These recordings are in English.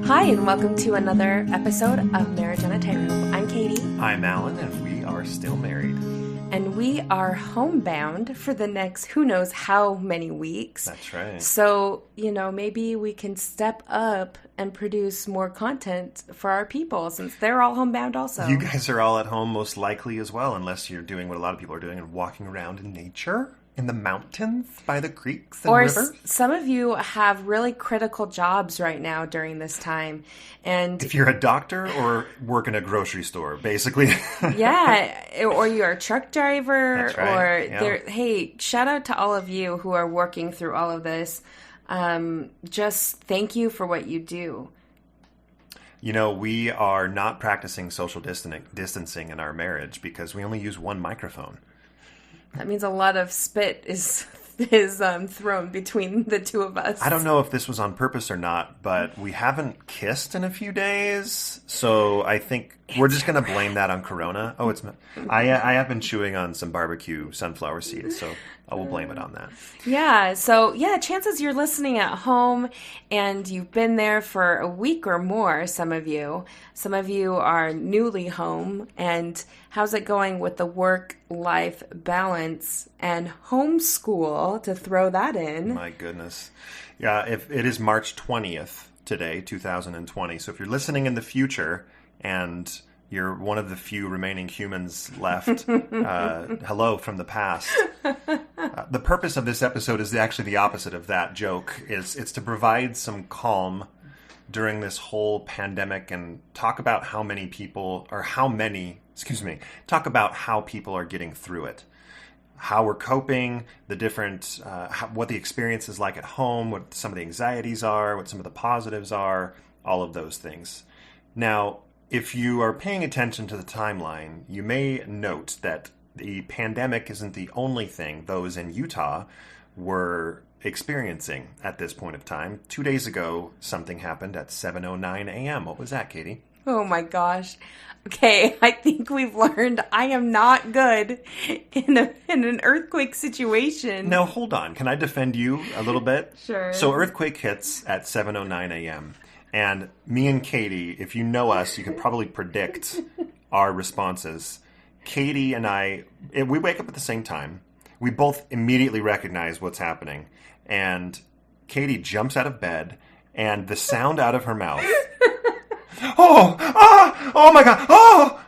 Hi, and welcome to another episode of Marriage on a Tightrope. I'm Katie. I'm Allan, and we are still married. And we are homebound for the next who knows how many weeks. That's right. So, maybe we can step up and produce more content for our people since they're all homebound also. You guys are all at home most likely as well, unless you're doing what a lot of people are doing and walking around in nature. In the mountains, by the creeks and rivers. Some of you have really critical jobs right now during this time. And if you're a doctor or work in a grocery store, basically. Yeah, or you're a truck driver. That's right. Hey, shout out to all of you who are working through all of this. Just thank you for what you do. We are not practicing social distancing in our marriage because we only use one microphone. That means a lot of spit is thrown between the two of us. I don't know if this was on purpose or not, but we haven't kissed in a few days, so I think we're just going to blame that on Corona. Oh, I have been chewing on some barbecue sunflower seeds, so I will blame it on that. Yeah, so chances you're listening at home and you've been there for a week or more, some of you. Some of you are newly home, and how's it going with the work-life balance and homeschool, to throw that in? My goodness. Yeah, if it is March 20th today, 2020, so if you're listening in the future and you're one of the few remaining humans left, hello from the past. The purpose of this episode is actually the opposite of that joke. It's to provide some calm during this whole pandemic and talk about talk about how people are getting through it. How we're coping, the different, what the experience is like at home, what some of the anxieties are, what some of the positives are, all of those things. Now, if you are paying attention to the timeline, you may note that the pandemic isn't the only thing those in Utah were experiencing at this point of time. 2 days ago, something happened at 7:09 a.m. What was that, Katie? Oh my gosh. Okay, I think we've learned I am not good in an earthquake situation. Now, hold on. Can I defend you a little bit? Sure. So earthquake hits at 7:09 a.m. And me and Katie, if you know us, you can probably predict our responses. Katie and I, we wake up at the same time. We both immediately recognize what's happening. And Katie jumps out of bed, and the sound out of her mouth, oh my God, oh!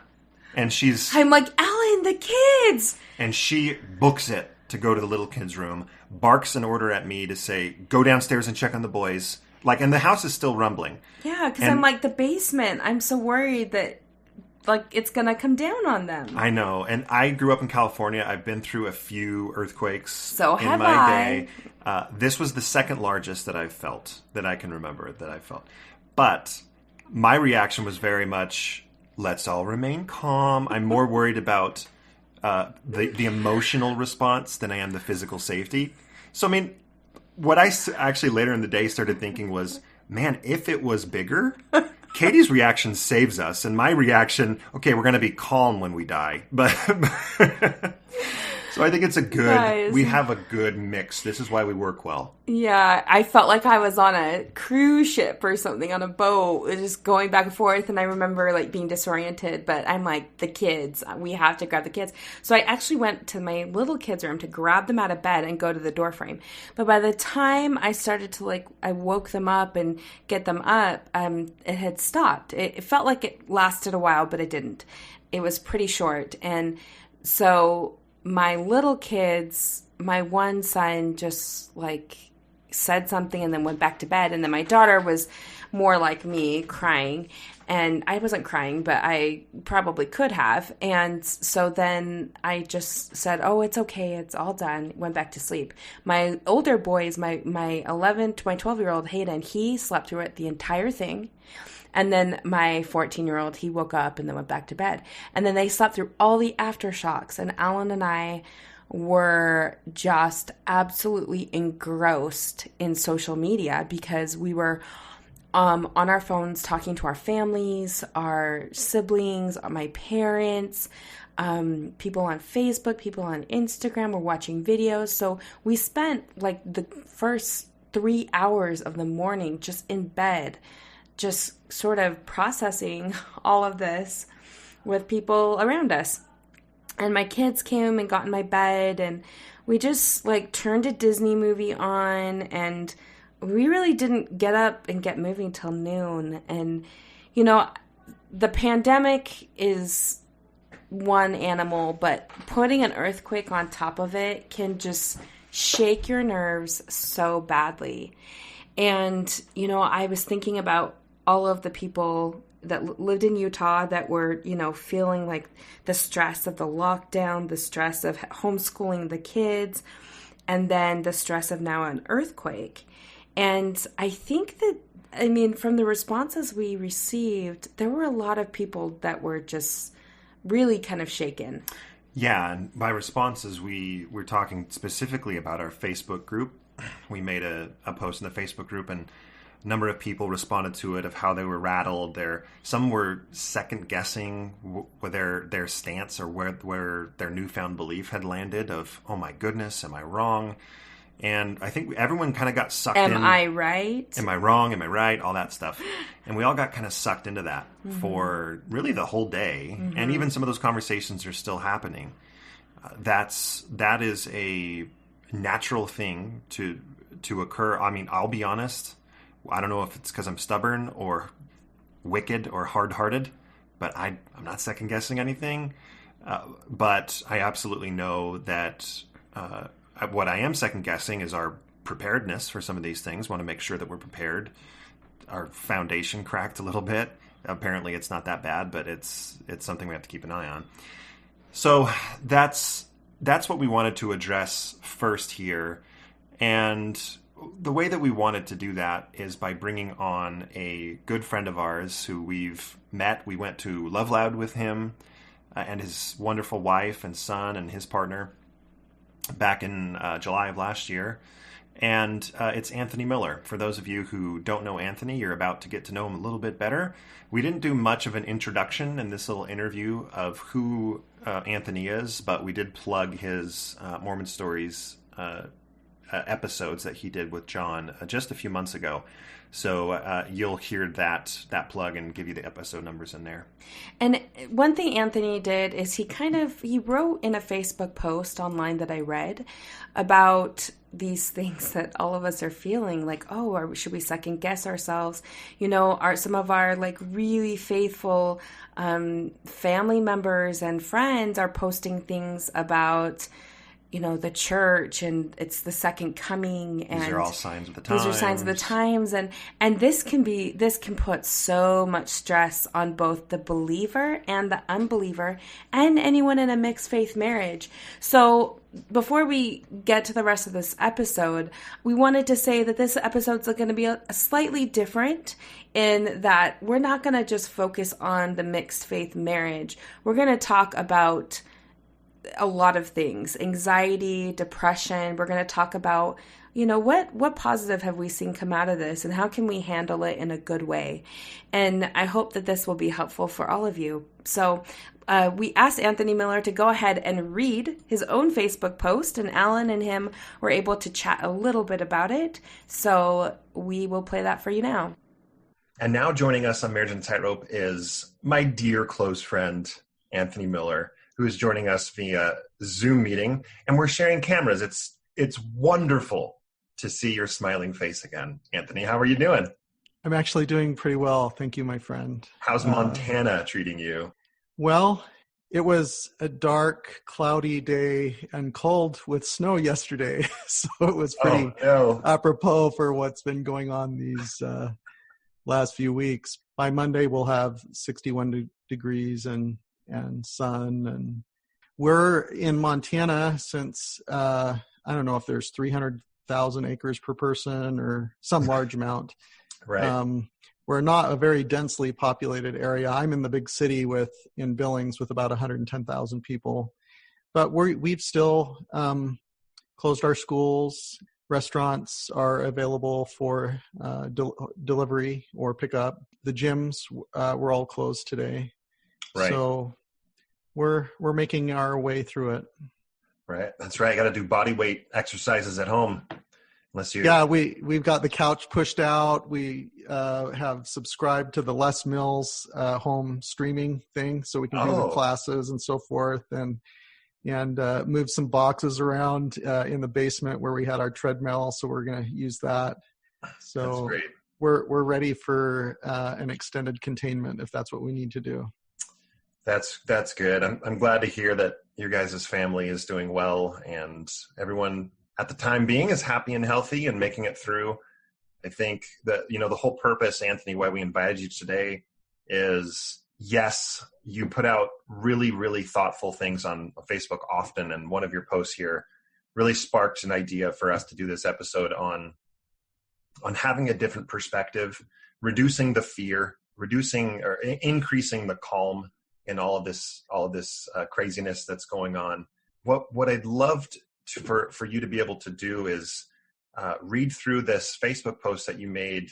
And I'm like, Allan, the kids! And she books it to go to the little kids' room, barks an order at me to say, go downstairs and check on the boys. And the house is still rumbling. Yeah, because I'm like, the basement. I'm so worried that, it's going to come down on them. I know. And I grew up in California. I've been through a few earthquakes so in my day. This was the second largest that I've felt, that I can remember that I felt. But my reaction was very much, let's all remain calm. I'm more worried about the emotional response than I am the physical safety. So, what I actually later in the day started thinking was, man, if it was bigger, Katie's reaction saves us. And my reaction, okay, we're going to be calm when we die. But so I think it's we have a good mix. This is why we work well. Yeah, I felt like I was on a cruise ship or something, on a boat, just going back and forth. And I remember being disoriented, but I'm like, the kids, we have to grab the kids. So I actually went to my little kids' room to grab them out of bed and go to the door frame. But by the time I started to I woke them up and get them up, it had stopped. It felt like it lasted a while, but it didn't. It was pretty short. And so my little kids, my one son just said something and then went back to bed. And then my daughter was more like me, crying. And I wasn't crying, but I probably could have. And so then I just said, oh, it's okay. It's all done. Went back to sleep. My older boys, my 11 to my 12-year-old Hayden, he slept through it the entire thing. And then my 14-year-old, he woke up and then went back to bed. And then they slept through all the aftershocks. And Allan and I were just absolutely engrossed in social media because we were on our phones talking to our families, our siblings, my parents, people on Facebook, people on Instagram were watching videos. So we spent the first 3 hours of the morning just in bed, just sort of processing all of this with people around us. And my kids came and got in my bed, and we just like turned a Disney movie on, and we really didn't get up and get moving till noon. And, you know, the pandemic is one animal, but putting an earthquake on top of it can just shake your nerves so badly. And, you know, I was thinking about all of the people that lived in Utah that were, you know, feeling like the stress of the lockdown, the stress of homeschooling the kids, and then the stress of now an earthquake. And I think that, I mean, from the responses we received, there were a lot of people that were just really kind of shaken. Yeah, and by responses, we're talking specifically about our Facebook group. We made a post in the Facebook group, and a number of people responded to it of how they were rattled. Some were second guessing their stance or where their newfound belief had landed of, oh my goodness, am I wrong? And I think everyone kind of got sucked in. Am I right? Am I wrong? Am I right? All that stuff. And we all got kind of sucked into that for really the whole day. And even some of those conversations are still happening. That is a natural thing to occur. I mean, I'll be honest. I don't know if it's because I'm stubborn or wicked or hard-hearted, but I'm not second-guessing anything. But I absolutely know that what I am second-guessing is our preparedness for some of these things. Want to make sure that we're prepared. Our foundation cracked a little bit. Apparently it's not that bad, but it's something we have to keep an eye on. So that's what we wanted to address first here. And the way that we wanted to do that is by bringing on a good friend of ours who we've met. We went to Love Loud with him and his wonderful wife and son and his partner back in July of last year. And it's Anthony Miller. For those of you who don't know Anthony, you're about to get to know him a little bit better. We didn't do much of an introduction in this little interview of who Anthony is, but we did plug his Mormon Stories episodes that he did with John just a few months ago. So you'll hear that plug and give you the episode numbers in there. And one thing Anthony did is he wrote in a Facebook post online that I read about these things that all of us are feeling, like, oh, should we second guess ourselves? You know, some of our like really faithful family members and friends are posting things about, you know, the church, and it's the second coming, and these are all signs of the times. These are signs of the times, and this can put so much stress on both the believer and the unbeliever and anyone in a mixed faith marriage. So before we get to the rest of this episode, we wanted to say that this episode's going to be a slightly different in that we're not going to just focus on the mixed faith marriage. We're going to talk about a lot of things: anxiety, depression. We're going to talk about, you know, what positive have we seen come out of this, and how can we handle it in a good way? And I hope that this will be helpful for all of you. So we asked Anthony Miller to go ahead and read his own Facebook post, and Allan and him were able to chat a little bit about it. So we will play that for you now. And now joining us on Marriage and Tightrope is my dear close friend, Anthony Miller, who is joining us via Zoom meeting, and we're sharing cameras. It's wonderful to see your smiling face again. Anthony, how are you doing? I'm actually doing pretty well. Thank you, my friend. How's Montana treating you? Well, it was a dark, cloudy day and cold with snow yesterday. So it was pretty apropos for what's been going on these last few weeks. By Monday, we'll have 61 degrees and sun, and we're in Montana since I don't know if there's 300,000 acres per person or some large amount. Right. We're not a very densely populated area. I'm in the big city in Billings with about 110,000 people, but we've still closed our schools. Restaurants are available for delivery or pickup. The gyms were all closed today. Right. So we're making our way through it. Right. That's right. I got to do body weight exercises at home. Unless you... Yeah, we've got the couch pushed out. We have subscribed to the Les Mills home streaming thing, so we can do the classes and so forth, and move some boxes around in the basement where we had our treadmill. So we're going to use that. So that's great. We're ready for an extended containment if that's what we need to do. That's good. I'm glad to hear that your guys' family is doing well and everyone at the time being is happy and healthy and making it through. I think that, the whole purpose, Anthony, why we invited you today is, yes, you put out really, really thoughtful things on Facebook often. And one of your posts here really sparked an idea for us to do this episode on having a different perspective, reducing the fear, reducing or increasing the calm in all of this craziness that's going on. What I'd loved for you to be able to do is read through this Facebook post that you made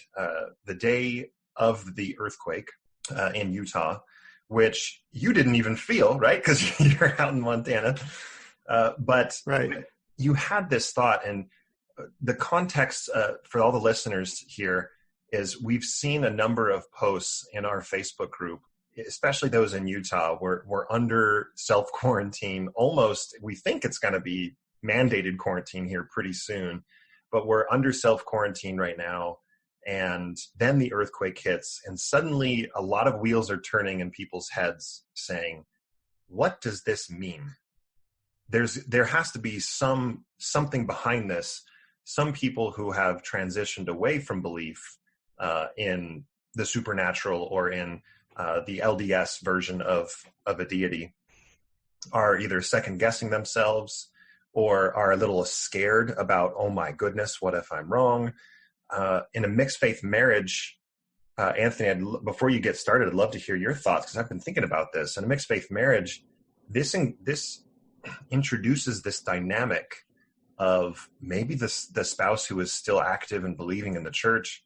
the day of the earthquake in Utah, which you didn't even feel, right? Because you're out in Montana. But right. You had this thought, and the context for all the listeners here is we've seen a number of posts in our Facebook group, especially those in Utah, where we're under self-quarantine. Almost, we think it's going to be mandated quarantine here pretty soon, but we're under self-quarantine right now. And then the earthquake hits, and suddenly a lot of wheels are turning in people's heads saying, what does this mean? There has to be something behind this. Some people who have transitioned away from belief in the supernatural or in the LDS version of a deity are either second guessing themselves or are a little scared about, oh my goodness, what if I'm wrong? In a mixed faith marriage, Anthony, before you get started, I'd love to hear your thoughts because I've been thinking about this. In a mixed faith marriage, this introduces this dynamic of maybe the spouse who is still active and believing in the church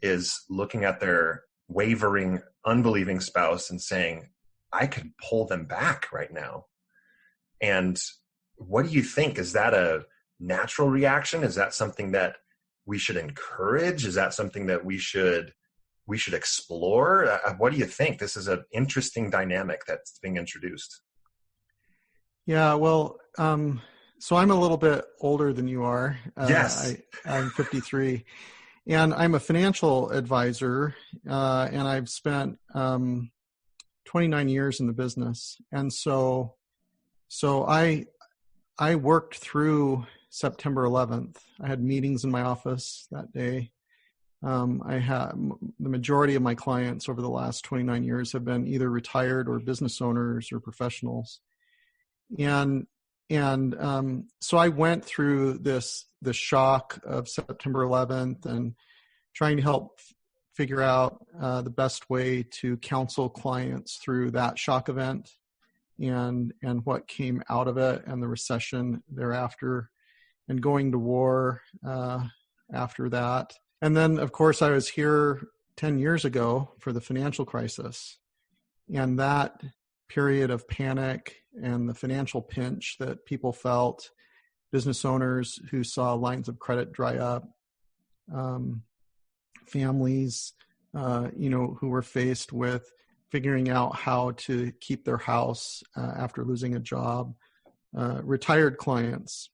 is looking at their wavering, unbelieving spouse and saying, I could pull them back right now. And what do you think? Is that a natural reaction? Is that something that we should encourage? Is that something that we should explore? What do you think? This is an interesting dynamic that's being introduced. Yeah, well, so I'm a little bit older than you are. Yes. I'm 53. And I'm a financial advisor, and I've spent 29 years in the business. And so I worked through September 11th. I had meetings in my office that day. I had the majority of my clients over the last 29 years have been either retired or business owners or professionals. And so I went through the shock of September 11th and trying to help figure out the best way to counsel clients through that shock event and what came out of it and the recession thereafter and going to war after that. And then, of course, I was here 10 years ago for the financial crisis. And that period of panic and the financial pinch that people felt, business owners who saw lines of credit dry up, families, who were faced with figuring out how to keep their house after losing a job, retired clients,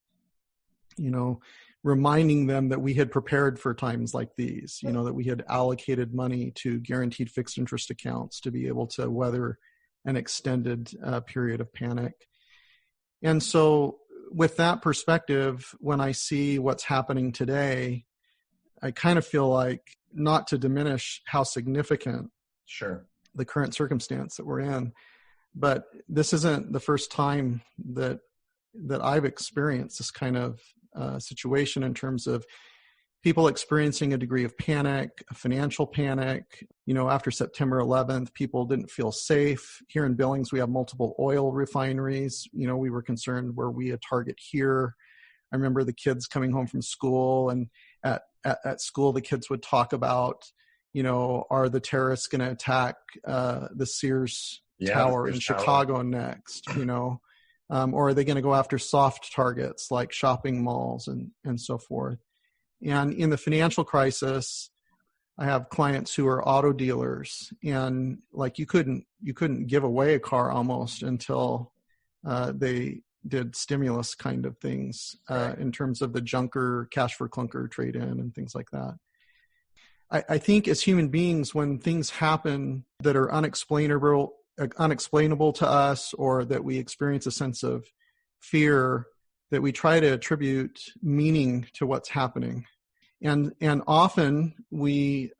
reminding them that we had prepared for times like these, that we had allocated money to guaranteed fixed interest accounts to be able to weather an extended period of panic. And so with that perspective, when I see what's happening today, I kind of feel like, not to diminish how significant sure the current circumstance that we're in, but this isn't the first time that I've experienced this kind of situation in terms of people experiencing a degree of panic, a financial panic. After September 11th, people didn't feel safe. Here in Billings, we have multiple oil refineries. We were concerned, were we a target here? I remember the kids coming home from school, and at school, the kids would talk about, are the terrorists going to attack the Sears Tower in Chicago next? Or are they going to go after soft targets like shopping malls and so forth? And in the financial crisis, I have clients who are auto dealers, and like you couldn't give away a car almost until they did stimulus kind of things in terms of the junker, cash for clunker trade in and things like that. I think as human beings, when things happen that are unexplainable to us, or that we experience a sense of fear, that we try to attribute meaning to what's happening. And often we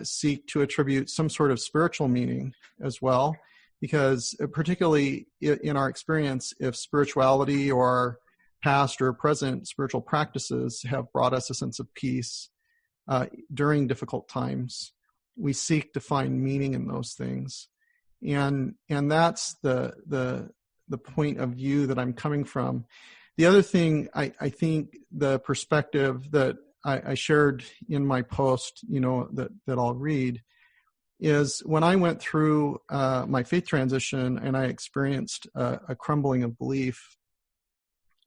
seek to attribute some sort of spiritual meaning as well, because particularly in our experience, if spirituality or our past or present spiritual practices have brought us a sense of peace during difficult times, we seek to find meaning in those things. And that's the point of view that I'm coming from. The other thing, I think the perspective that I shared in my post, that I'll read, is when I went through my faith transition and I experienced a crumbling of belief,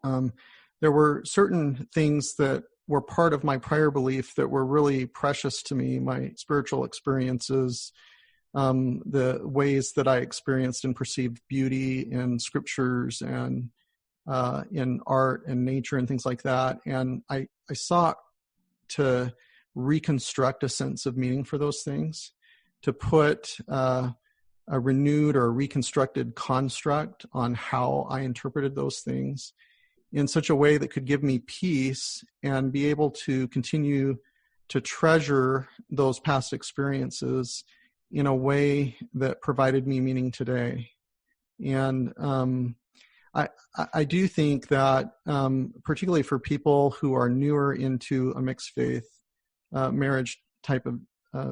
there were certain things that were part of my prior belief that were really precious to me, my spiritual experiences, the ways that I experienced and perceived beauty in scriptures and in art and nature and things like that. And I sought to reconstruct a sense of meaning for those things, to put a renewed or reconstructed construct on how I interpreted those things in such a way that could give me peace and be able to continue to treasure those past experiences in a way that provided me meaning today. And I do think that particularly for people who are newer into a mixed faith marriage type of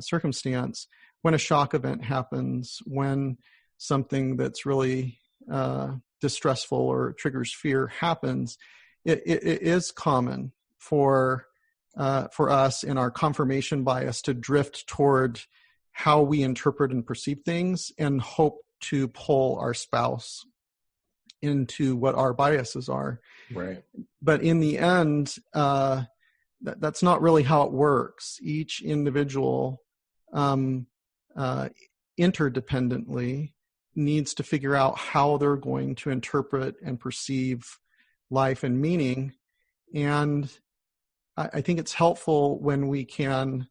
circumstance, when a shock event happens, when something that's really distressful or triggers fear happens, it is common for us in our confirmation bias to drift toward how we interpret and perceive things and hope to pull our spouse into what our biases are. Right. But in the end, that's not really how it works. Each individual interdependently needs to figure out how they're going to interpret and perceive life and meaning. And I think it's helpful when we can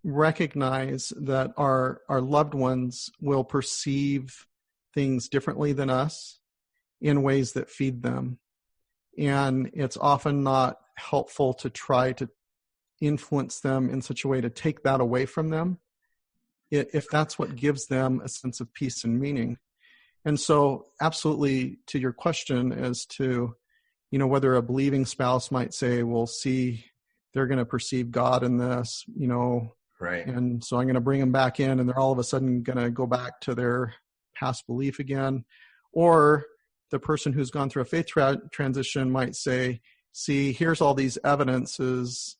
recognize that our loved ones will perceive things differently than us in ways that feed them. And it's often not helpful to try to influence them in such a way to take that away from them, if that's what gives them a sense of peace and meaning. And so absolutely, to your question as to, whether a believing spouse might say, well, see, they're going to perceive God in this, right. And so I'm going to bring them back in and they're all of a sudden going to go back to their past belief again. Or the person who's gone through a faith transition might say, see, here's all these evidences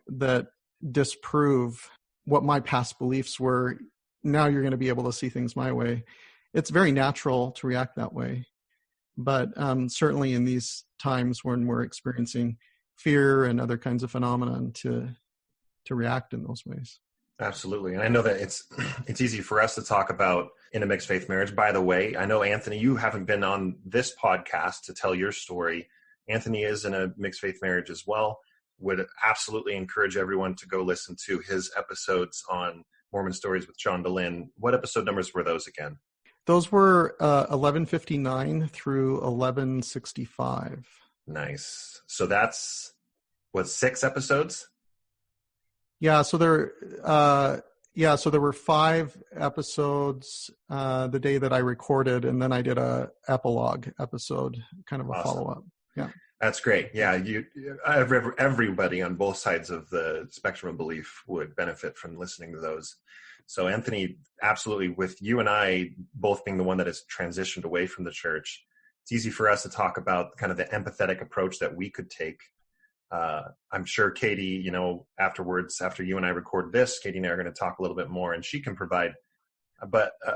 that disprove what my past beliefs were. Now you're going to be able to see things my way. It's very natural to react that way. But certainly in these times when we're experiencing fear and other kinds of phenomenon, to react in those ways. Absolutely. And I know that it's easy for us to talk about in a mixed faith marriage. By the way, I know, Anthony, you haven't been on this podcast to tell your story. Anthony is in a mixed faith marriage as well. Would absolutely encourage everyone to go listen to his episodes on Mormon Stories with John DeLynn. What episode numbers were those again? Those were 1159 through 1165. Nice. So that's, 6 episodes? Yeah, so there were 5 episodes the day that I recorded, and then I did a epilogue episode, kind of a follow-up. Yeah. That's great. Yeah, everybody on both sides of the spectrum of belief would benefit from listening to those. So Anthony, absolutely, with you and I both being the one that has transitioned away from the church, it's easy for us to talk about kind of the empathetic approach that we could take. I'm sure Katie, afterwards, after you and I record this, Katie and I are going to talk a little bit more, and she can provide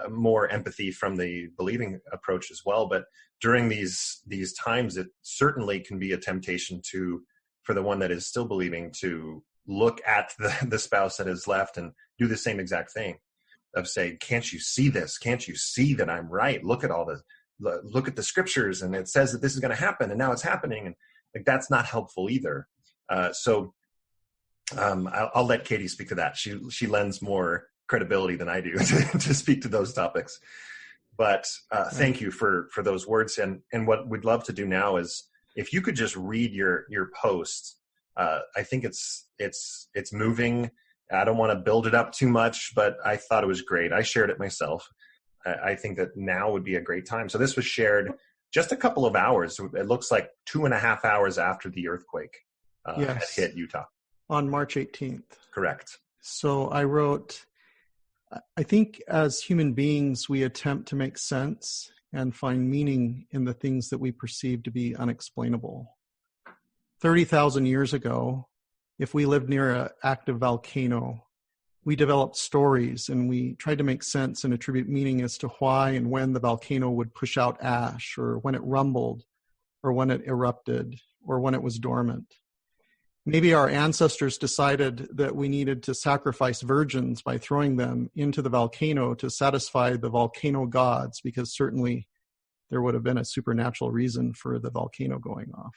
more empathy from the believing approach as well. But during these times, it certainly can be a temptation to for the one that is still believing to look at the spouse that is left and do the same exact thing of saying, can't you see this? Can't you see that I'm right? Look at the scriptures, and it says that this is going to happen, and now it's happening. And like, that's not helpful either. So I'll let Katie speak to that. She lends more credibility than I do to speak to those topics. But thank you for those words. And what we'd love to do now is, if you could just read your post. I think it's moving. I don't want to build it up too much, but I thought it was great. I shared it myself. I think that now would be a great time. So this was shared just a couple of hours. It looks like 2.5 hours after the earthquake had hit Utah. On March 18th. Correct. So I wrote, I think as human beings, we attempt to make sense and find meaning in the things that we perceive to be unexplainable. 30,000 years ago, if we lived near an active volcano, we developed stories and we tried to make sense and attribute meaning as to why and when the volcano would push out ash, or when it rumbled, or when it erupted, or when it was dormant. Maybe our ancestors decided that we needed to sacrifice virgins by throwing them into the volcano to satisfy the volcano gods, because certainly there would have been a supernatural reason for the volcano going off.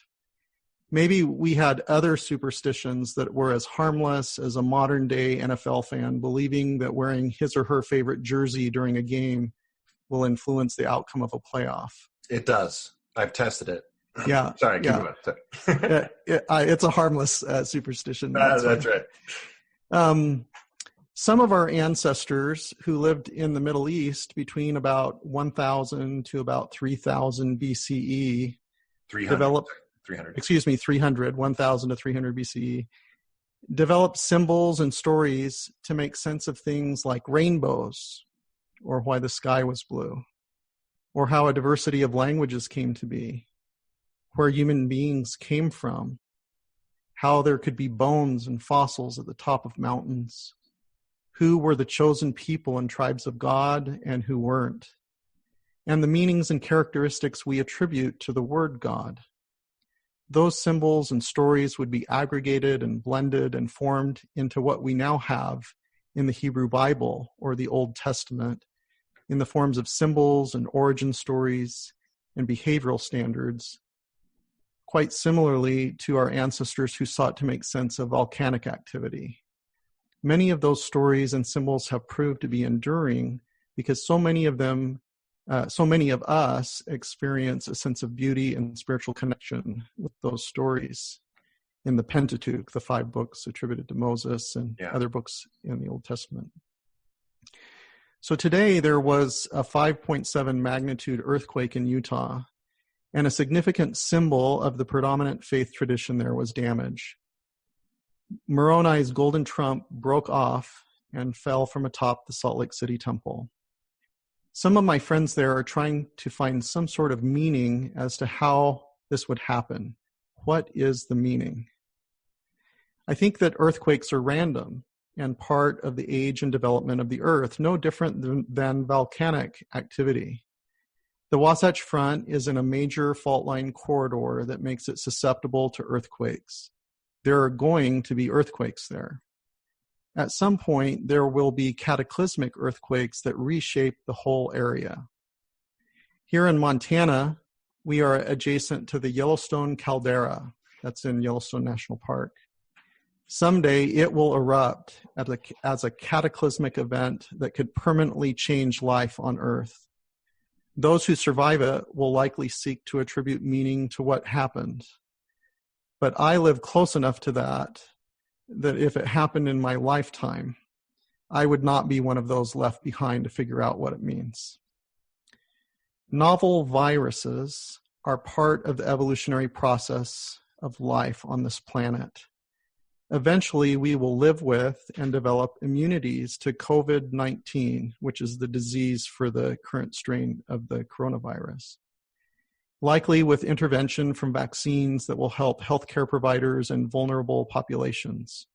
Maybe we had other superstitions that were as harmless as a modern-day NFL fan believing that wearing his or her favorite jersey during a game will influence the outcome of a playoff. It does. I've tested it. Yeah. Sorry, keep going. It's a harmless superstition. That's right. Some of our ancestors who lived in the Middle East between about 1000 to about 3000 BCE 1000 to 300 BCE, developed symbols and stories to make sense of things like rainbows, or why the sky was blue, or how a diversity of languages came to be, where human beings came from, how there could be bones and fossils at the top of mountains, who were the chosen people and tribes of God and who weren't, and the meanings and characteristics we attribute to the word God. Those symbols and stories would be aggregated and blended and formed into what we now have in the Hebrew Bible or the Old Testament, in the forms of symbols and origin stories and behavioral standards, quite similarly to our ancestors who sought to make sense of volcanic activity. Many of those stories and symbols have proved to be enduring because so many of us experience a sense of beauty and spiritual connection with those stories in the Pentateuch, the 5 books attributed to Moses, and other books in the Old Testament. So today there was a 5.7 magnitude earthquake in Utah, and a significant symbol of the predominant faith tradition there was damaged. Moroni's golden trump broke off and fell from atop the Salt Lake City temple. Some of my friends there are trying to find some sort of meaning as to how this would happen. What is the meaning? I think that earthquakes are random and part of the age and development of the earth, no different than volcanic activity. The Wasatch Front is in a major fault line corridor that makes it susceptible to earthquakes. There are going to be earthquakes there. At some point, there will be cataclysmic earthquakes that reshape the whole area. Here in Montana, we are adjacent to the Yellowstone caldera. That's in Yellowstone National Park. Someday, it will erupt as a cataclysmic event that could permanently change life on Earth. Those who survive it will likely seek to attribute meaning to what happened. But I live close enough to that if it happened in my lifetime, I would not be one of those left behind to figure out what it means. Novel viruses are part of the evolutionary process of life on this planet. Eventually, we will live with and develop immunities to COVID-19, which is the disease for the current strain of the coronavirus. Likely with intervention from vaccines that will help healthcare providers and vulnerable populations.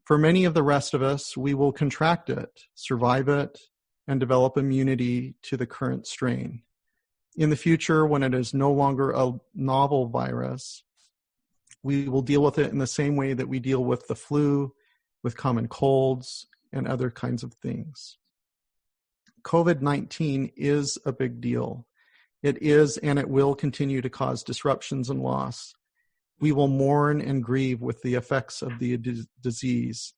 For many of the rest of us, we will contract it, survive it, and develop immunity to the current strain. In the future, when it is no longer a novel virus, We will deal with it in the same way that we deal with the flu, with common colds, and other kinds of things. COVID-19 is a big deal. It is, and it will continue to cause disruptions and loss. We will mourn and grieve with the effects of the disease,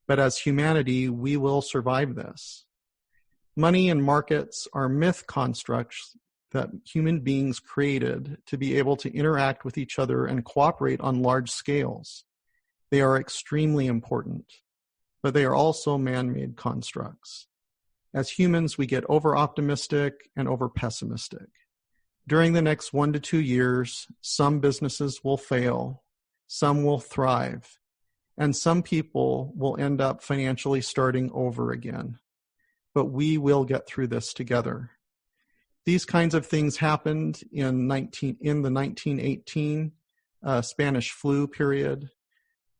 but as humanity, we will survive this. Money and markets are myth constructs that human beings created to be able to interact with each other and cooperate on large scales. They are extremely important, but they are also man-made constructs. As humans, we get over-optimistic and over-pessimistic. During the next 1 to 2 years, some businesses will fail, some will thrive, and some people will end up financially starting over again. But we will get through this together. These kinds of things happened in the 1918 Spanish flu period,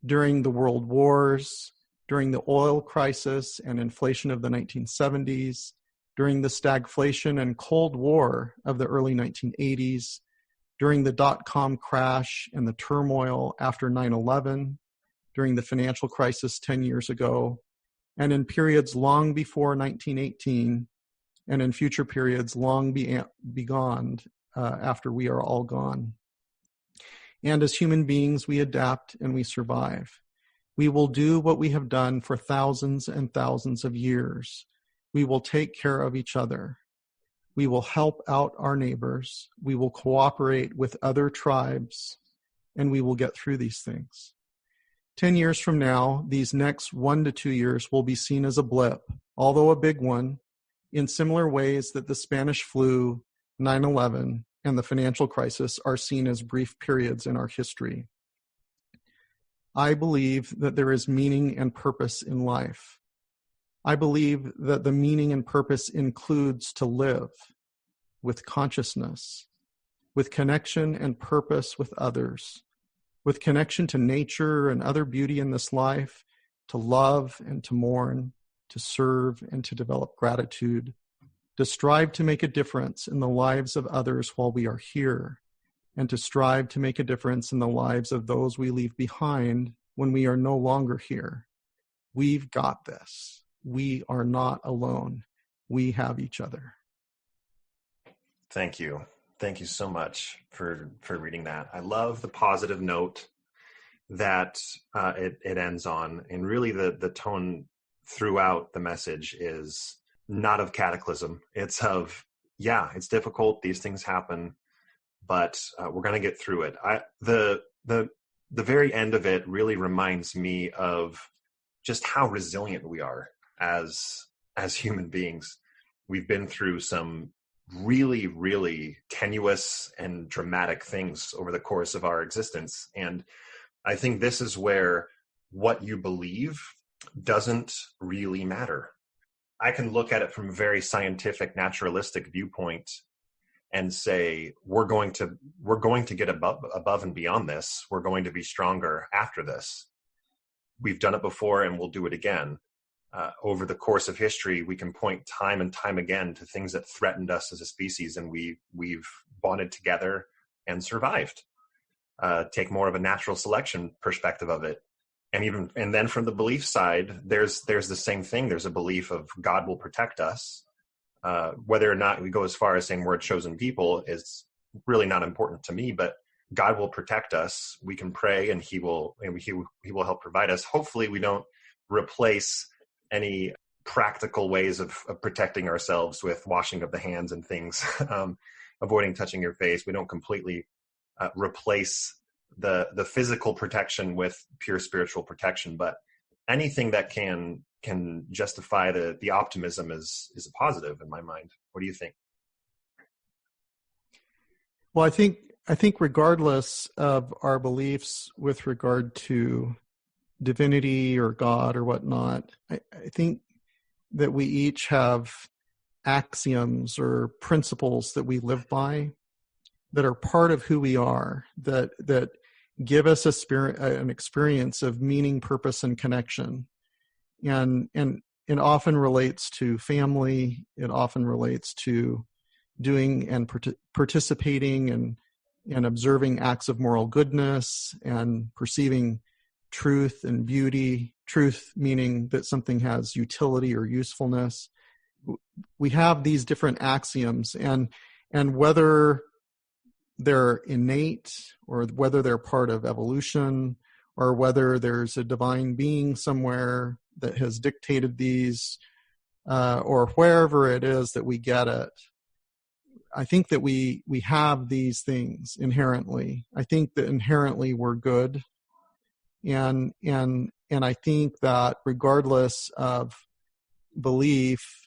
during the World Wars, during the oil crisis and inflation of the 1970s, during the stagflation and Cold War of the early 1980s, during the dot-com crash and the turmoil after 9/11, during the financial crisis 10 years ago, and in periods long before 1918, and in future periods long beyond after we are all gone. And as human beings, we adapt and we survive. We will do what we have done for thousands and thousands of years. We will take care of each other. We will help out our neighbors. We will cooperate with other tribes, and we will get through these things. 10 years from now, these next 1 to 2 years will be seen as a blip, although a big one, in similar ways that the Spanish flu, 9/11, and the financial crisis are seen as brief periods in our history. I believe that there is meaning and purpose in life. I believe that the meaning and purpose includes to live with consciousness, with connection and purpose with others, with connection to nature and other beauty in this life, to love and to mourn, to serve and to develop gratitude, to strive to make a difference in the lives of others while we are here, and to strive to make a difference in the lives of those we leave behind when we are no longer here. We've got this. We are not alone. We have each other. Thank you. Thank you so much for reading that. I love the positive note that it ends on. And really the tone throughout the message is not of cataclysm. It's of, yeah, it's difficult. These things happen, but we're going to get through it. The very end of it really reminds me of just how resilient we are as human beings. We've been through some really, really tenuous and dramatic things over the course of our existence. And I think this is where what you believe doesn't really matter. I can look at it from a very scientific, naturalistic viewpoint and say, we're going to get above and beyond this. We're going to be stronger after this. We've done it before and we'll do it again. Over the course of history, we can point time and time again to things that threatened us as a species, and we've bonded together and survived. Take more of a natural selection perspective of it. And then from the belief side, there's the same thing. There's a belief of God will protect us. Whether or not we go as far as saying we're a chosen people is really not important to me, but God will protect us. We can pray and he will help provide us. Hopefully we don't replace any practical ways of protecting ourselves with washing of the hands and things, avoiding touching your face. We don't completely replace the physical protection with pure spiritual protection, but anything that can justify the optimism is a positive in my mind. What do you think? Well, I think regardless of our beliefs with regard to divinity or God or whatnot, I think that we each have axioms or principles that we live by that are part of who we are, that give us an experience of meaning, purpose, and connection. And it often relates to family. It often relates to doing and participating and observing acts of moral goodness and perceiving truth and beauty, truth meaning that something has utility or usefulness. We have these different axioms, and whether they're innate or whether they're part of evolution or whether there's a divine being somewhere that has dictated these, or wherever it is that we get it, I think that we have these things inherently. I think that inherently we're good. And I think that regardless of belief,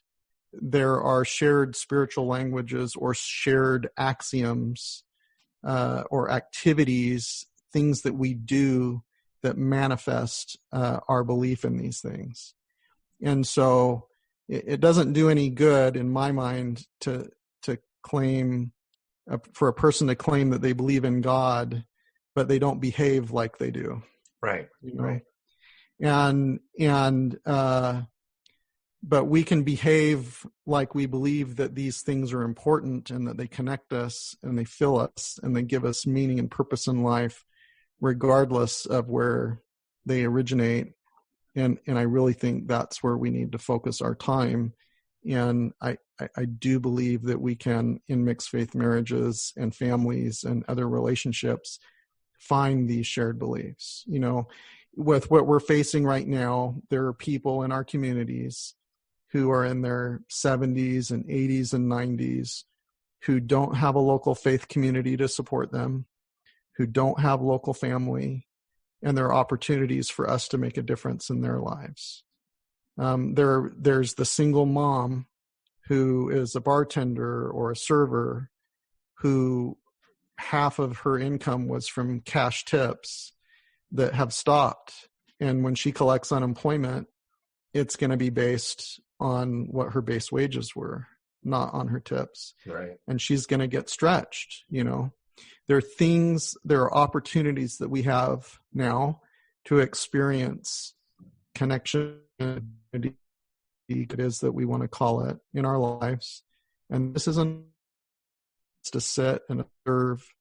there are shared spiritual languages or shared axioms or activities, things that we do that manifest our belief in these things. And so it doesn't do any good, in my mind, to claim, for a person to claim that they believe in God, but they don't behave like they do. Right. You know? Right. But we can behave like we believe that these things are important and that they connect us and they fill us and they give us meaning and purpose in life, regardless of where they originate. And I really think that's where we need to focus our time. And I do believe that we can, in mixed faith marriages and families and other relationships, find these shared beliefs. You know, with what we're facing right now, there are people in our communities who are in their 70s and 80s and 90s who don't have a local faith community to support them, who don't have local family, and there are opportunities for us to make a difference in their lives. There's the single mom who is a bartender or a server who half of her income was from cash tips that have stopped. And when she collects unemployment, it's going to be based on what her base wages were, not on her tips. Right. And she's going to get stretched, you know. There are opportunities that we have now to experience connection, it is that we want to call it, in our lives. And this isn't to sit and observe,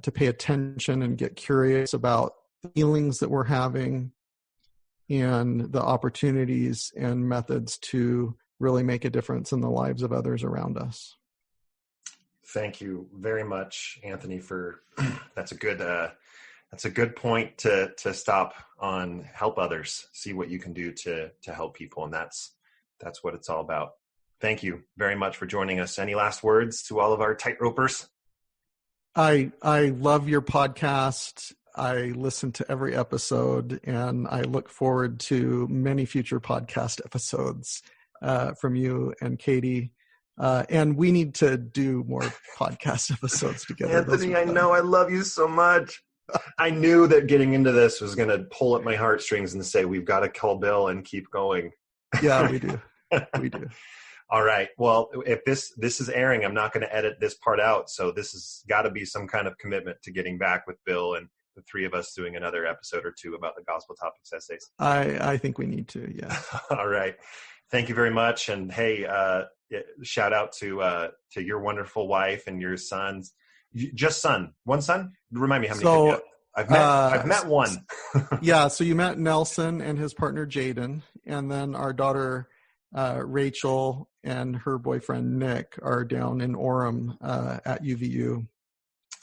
to pay attention and get curious about the feelings that we're having and the opportunities and methods to really make a difference in the lives of others around us. Thank you very much, Anthony, for that's a good point to stop on. Help others, see what you can do to help people, and that's what it's all about. Thank you very much for joining us. Any last words to all of our tightropers? I love your podcast. I listen to every episode, and I look forward to many future podcast episodes from you and Katie. And we need to do more podcast episodes together. Anthony, I know. I love you so much. I knew that getting into this was going to pull at my heartstrings and say, we've got to call Bill and keep going. Yeah, we do. We do. All right. Well, if this is airing, I'm not going to edit this part out. So this has got to be some kind of commitment to getting back with Bill and the three of us doing another episode or two about the Gospel Topics essays. I think we need to, yeah. All right. Thank you very much. And hey, shout out to your wonderful wife and your sons. Just son. One son? Remind me how many kids you have. I've met one. Yeah, so you met Nelson and his partner Jaden, and then our daughter Rachel and her boyfriend Nick are down in Orem at UVU.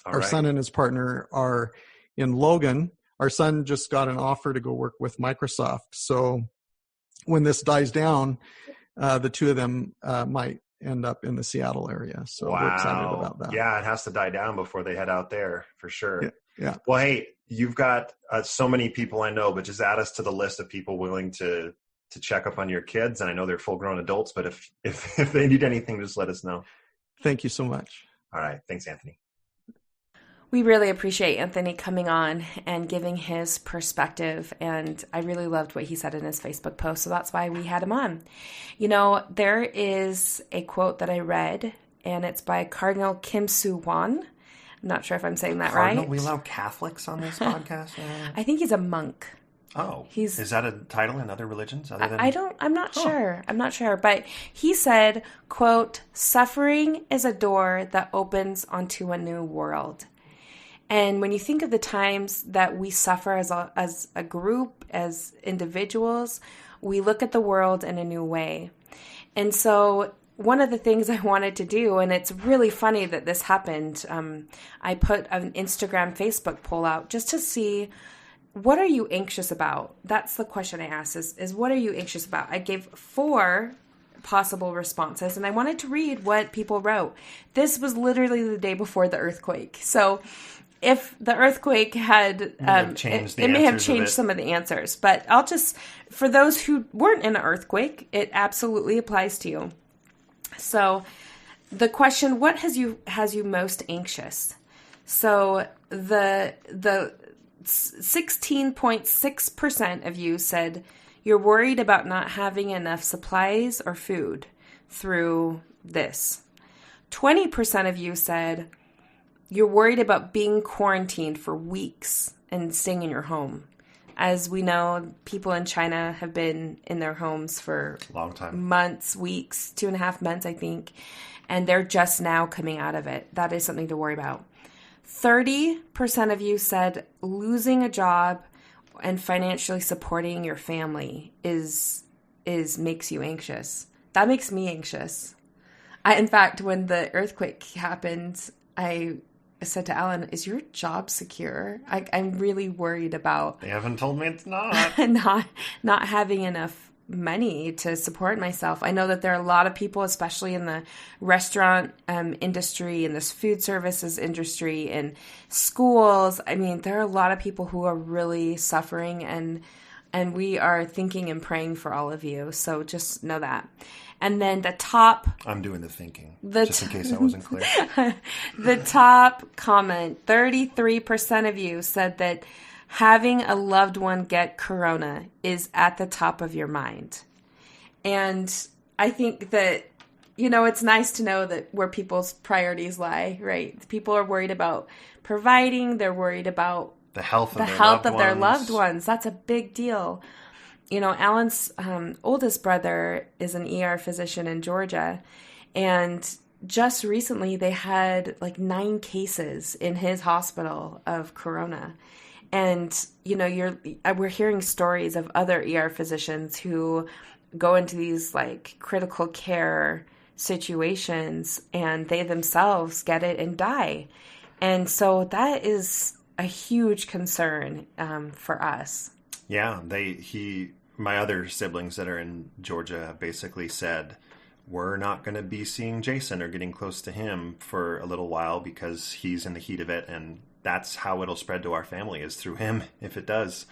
Our son and his partner are in Logan. Our son just got an offer to go work with Microsoft. So when this dies down, the two of them might end up in the Seattle area. So we're excited about that. Yeah, it has to die down before they head out there for sure. Yeah. Well, hey, you've got so many people I know, but just add us to the list of people willing to check up on your kids. And I know they're full grown adults, but if they need anything, just let us know. Thank you so much. All right. Thanks, Anthony. We really appreciate Anthony coming on and giving his perspective, and I really loved what he said in his Facebook post, so that's why we had him on. You know, there is a quote that I read, and it's by Cardinal Kim Soo-Hwan. I'm not sure if I'm saying that right. We allow Catholics on this podcast? I think he's a monk. Oh, is that a title in other religions other than? I'm not sure. I'm not sure. But he said, quote, "Suffering is a door that opens onto a new world." And when you think of the times that we suffer as a group, as individuals, we look at the world in a new way. And so one of the things I wanted to do, and it's really funny that this happened, I put an Instagram, Facebook poll out just to see, what are you anxious about? That's the question I asked, is what are you anxious about? I gave 4 possible responses, and I wanted to read what people wrote. This was literally the day before the earthquake. So if the earthquake had, it may have changed some of the answers. But I'll just, for those who weren't in an earthquake, it absolutely applies to you. So the question, what has you most anxious? So the 16.6% of you said you're worried about not having enough supplies or food through this. 20% of you said you're worried about being quarantined for weeks and staying in your home. As we know, people in China have been in their homes for a long time, months, weeks, 2.5 months, I think, and they're just now coming out of it. That is something to worry about. 30% of you said losing a job and financially supporting your family is makes you anxious. That makes me anxious. In fact, when the earthquake happened, I said to Allan, "Is your job secure? I'm really worried about." They haven't told me it's not. not having enough money to support myself. I know that there are a lot of people, especially in the restaurant industry, in this food services industry, in schools. I mean, there are a lot of people who are really suffering, and we are thinking and praying for all of you. So just know that. And then the top... I'm doing the thinking, just in case I wasn't clear. The top comment, 33% of you said that having a loved one get corona is at the top of your mind. And I think that, it's nice to know that where people's priorities lie, right? People are worried about providing. They're worried about the health of their loved ones. That's a big deal. Allan's oldest brother is an ER physician in Georgia, and just recently they had 9 cases in his hospital of corona. And, we're hearing stories of other ER physicians who go into these critical care situations and they themselves get it and die. And so that is a huge concern for us. Yeah, my other siblings that are in Georgia have basically said, we're not going to be seeing Jason or getting close to him for a little while because he's in the heat of it, and that's how it'll spread to our family, is through him if it does.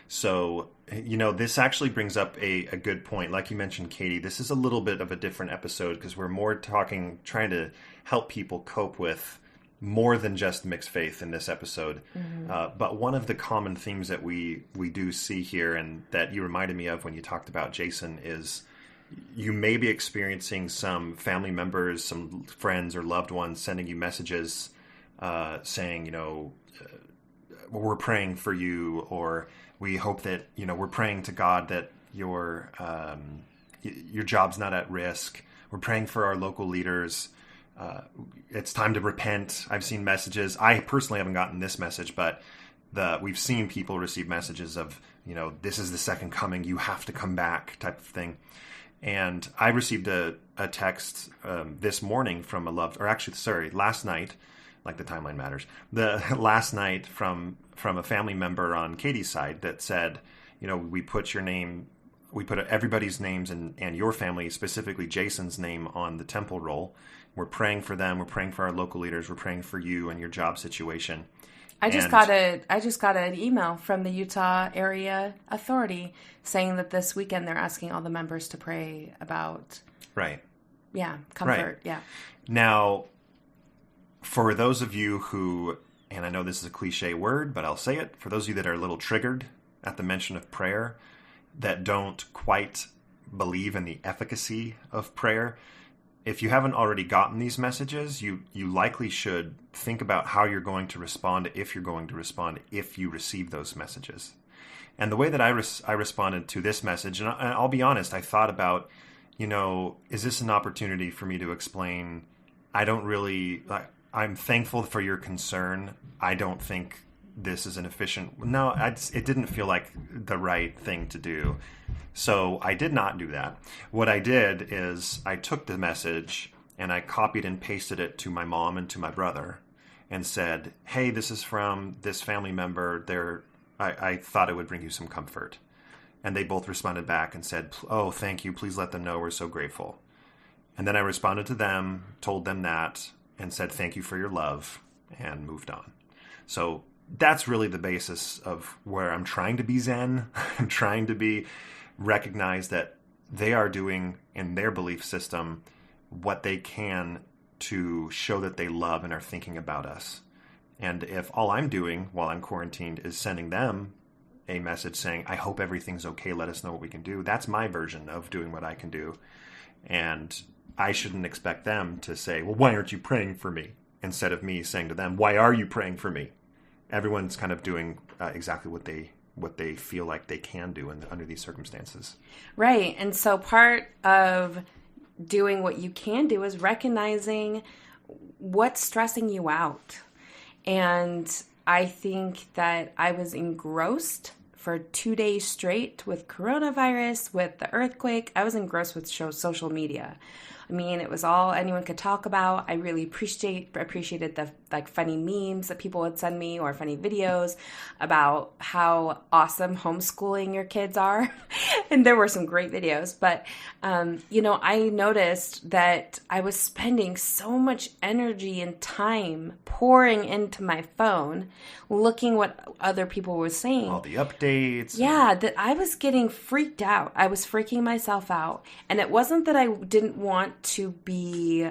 So, this actually brings up a good point. Like you mentioned, Katie, this is a little bit of a different episode because we're more trying to help people cope with more than just mixed faith in this episode. Mm-hmm. But one of the common themes that we do see here, and that you reminded me of when you talked about Jason, is you may be experiencing some family members, some friends or loved ones sending you messages saying, we're praying for you, or we hope that, we're praying to God that your job's not at risk. We're praying for our local leaders. It's time to repent. I've seen messages. I personally haven't gotten this message, but we've seen people receive messages of, this is the second coming. You have to come back, type of thing. And I received a text this morning from last night, like the timeline matters. Last night from a family member on Katie's side that said, we put everybody's names and your family, specifically Jason's name, on the temple roll. We're praying for them. We're praying for our local leaders. We're praying for you and your job situation. I just got an email from the Utah area authority saying that this weekend they're asking all the members to pray about comfort. Right. Yeah. Now, for those of you who, and I know this is a cliche word, but I'll say it, for those of you that are a little triggered at the mention of prayer, that don't quite believe in the efficacy of prayer, if you haven't already gotten these messages, you likely should think about how you're going to respond, if you're going to respond, if you receive those messages. And the way that I responded to this message, and I'll be honest, I thought about, is this an opportunity for me to explain, I'm thankful for your concern. I don't think this is an efficient... No, it didn't feel like the right thing to do. So I did not do that. What I did is I took the message and I copied and pasted it to my mom and to my brother and said, hey, this is from this family member. I thought it would bring you some comfort. And they both responded back and said, oh, thank you. Please let them know we're so grateful. And then I responded to them, told them that, and said, thank you for your love, and moved on. So that's really the basis of where I'm trying to be Zen. I'm trying to recognize that they are doing in their belief system what they can to show that they love and are thinking about us. And if all I'm doing while I'm quarantined is sending them a message saying, I hope everything's okay, let us know what we can do, that's my version of doing what I can do. And I shouldn't expect them to say, well, why aren't you praying for me? Instead of me saying to them, why are you praying for me? Everyone's kind of doing exactly what they feel like they can do under these circumstances. Right. And so part of doing what you can do is recognizing what's stressing you out. And I think that I was engrossed for 2 days straight with coronavirus, with the earthquake. I was engrossed with social media. I mean, it was all anyone could talk about. I really appreciated the funny memes that people would send me, or funny videos about how awesome homeschooling your kids are. And there were some great videos. But, I noticed that I was spending so much energy and time pouring into my phone, looking what other people were saying. All the updates. Yeah, that I was getting freaked out. I was freaking myself out. And it wasn't that I didn't want to be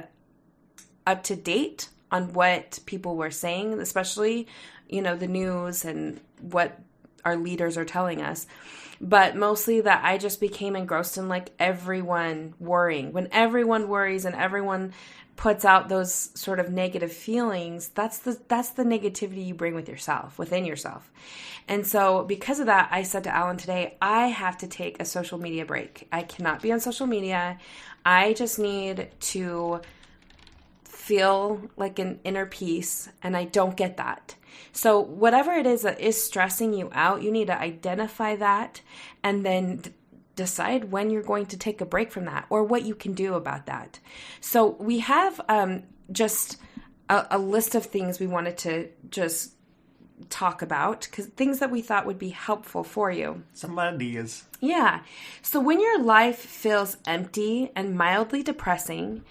up to date on what people were saying, especially, the news and what our leaders are telling us. But mostly that I just became engrossed in everyone worrying. When everyone worries and everyone puts out those sort of negative feelings, that's the negativity you bring within yourself. And so because of that, I said to Allan today, I have to take a social media break. I cannot be on social media. I just need to feel like an inner peace, and I don't get that. So whatever it is that is stressing you out, you need to identify that and then decide when you're going to take a break from that or what you can do about that. So we have just a list of things we wanted to just talk about, because things that we thought would be helpful for you. Some ideas. Yeah. So when your life feels empty and mildly depressing,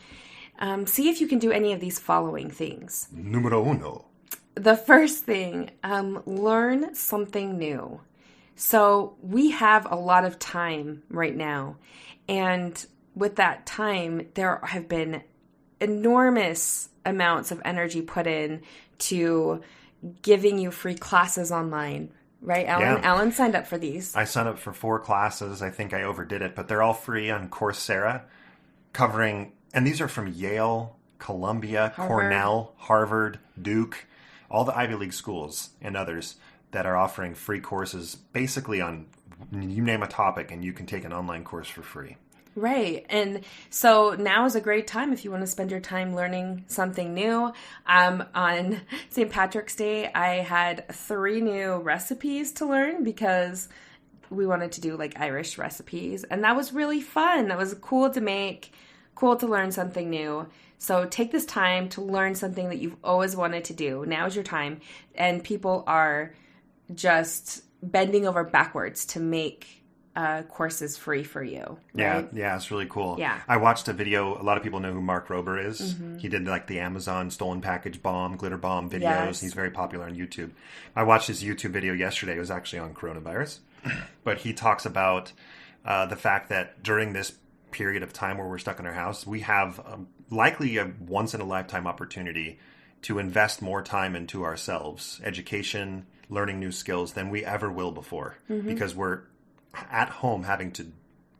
see if you can do any of these following things. Numero uno. The first thing, learn something new. So we have a lot of time right now. And with that time, there have been enormous amounts of energy put in to giving you free classes online. Right, Allan? Yeah. Allan signed up for these. I signed up for 4 classes. I think I overdid it, but they're all free on Coursera, covering, and these are from Yale, Columbia, Cornell, Harvard, Duke, all the Ivy League schools and others that are offering free courses basically on, you name a topic and you can take an online course for free. Right. And so now is a great time if you want to spend your time learning something new. On St. Patrick's Day, I had 3 new recipes to learn because we wanted to do Irish recipes. And that was really fun. That was cool to make, cool to learn something new. So take this time to learn something that you've always wanted to do. Now is your time. And people are just bending over backwards to make courses free for you. Right? Yeah, it's really cool. Yeah. I watched a video. A lot of people know who Mark Rober is. Mm-hmm. He did the Amazon stolen package bomb, glitter bomb videos. Yes. He's very popular on YouTube. I watched his YouTube video yesterday. It was actually on coronavirus. But he talks about the fact that during this period of time where we're stuck in our house, we have likely a once-in-a-lifetime opportunity to invest more time into ourselves, education, learning new skills than we ever will before. Mm-hmm. Because we're at home having to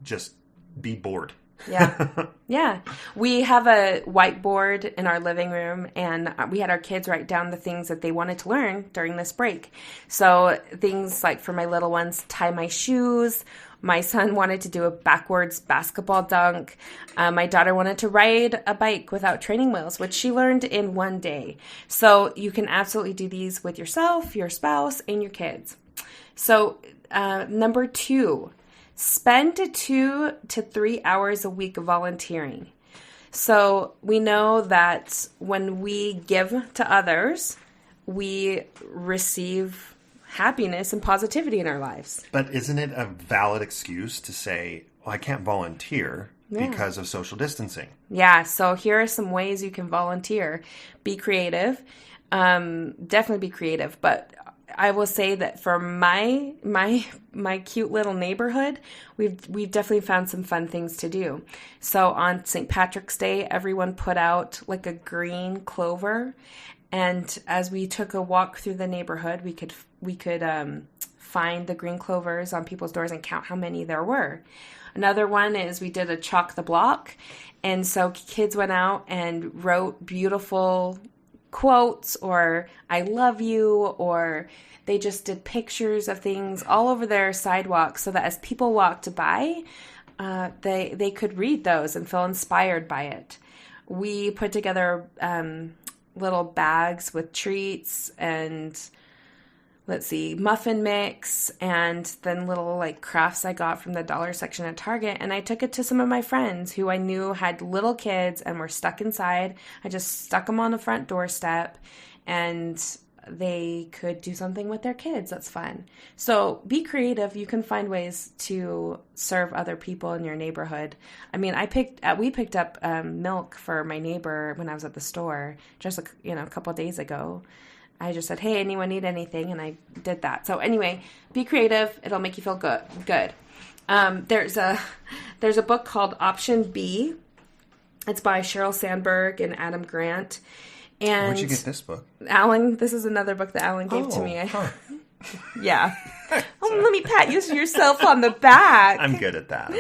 just be bored Yeah. Yeah. We have a whiteboard in our living room, and we had our kids write down the things that they wanted to learn during this break. So things like, for my little ones, tie my shoes. My son wanted to do a backwards basketball dunk. My daughter wanted to ride a bike without training wheels, which she learned in one day. So you can absolutely do these with yourself, your spouse, and your kids. So number 2, spend 2 to 3 hours a week volunteering. So we know that when we give to others, we receive happiness and positivity in our lives. But isn't it a valid excuse to say, well, I can't volunteer because of social distancing? Yeah, so here are some ways you can volunteer. Be creative. Definitely be creative. But I will say that for my cute little neighborhood, we've definitely found some fun things to do. So on St. Patrick's Day, everyone put out like a green clover. And as we took a walk through the neighborhood, we could find the green clovers on people's doors and count how many there were. Another one is we did a chalk the block. And so kids went out and wrote beautiful quotes, or I love you, or they just did pictures of things all over their sidewalk so that as people walked by, they could read those and feel inspired by it. We put together little bags with treats and muffin mix, and then little like crafts I got from the dollar section at Target. And I took it to some of my friends who I knew had little kids and were stuck inside. I just stuck them on the front doorstep, and they could do something with their kids. That's fun. So be creative. You can find ways to serve other people in your neighborhood. I mean, we picked up milk for my neighbor when I was at the store just a couple of days ago. I just said, hey, anyone need anything? And I did that. So anyway, be creative. It'll make you feel good. There's a book called Option B. It's by Sheryl Sandberg and Adam Grant. And where'd you get this book? Allan, this is another book that Allan gave to me. Huh. Yeah. Let me pat yourself on the back. I'm good at that.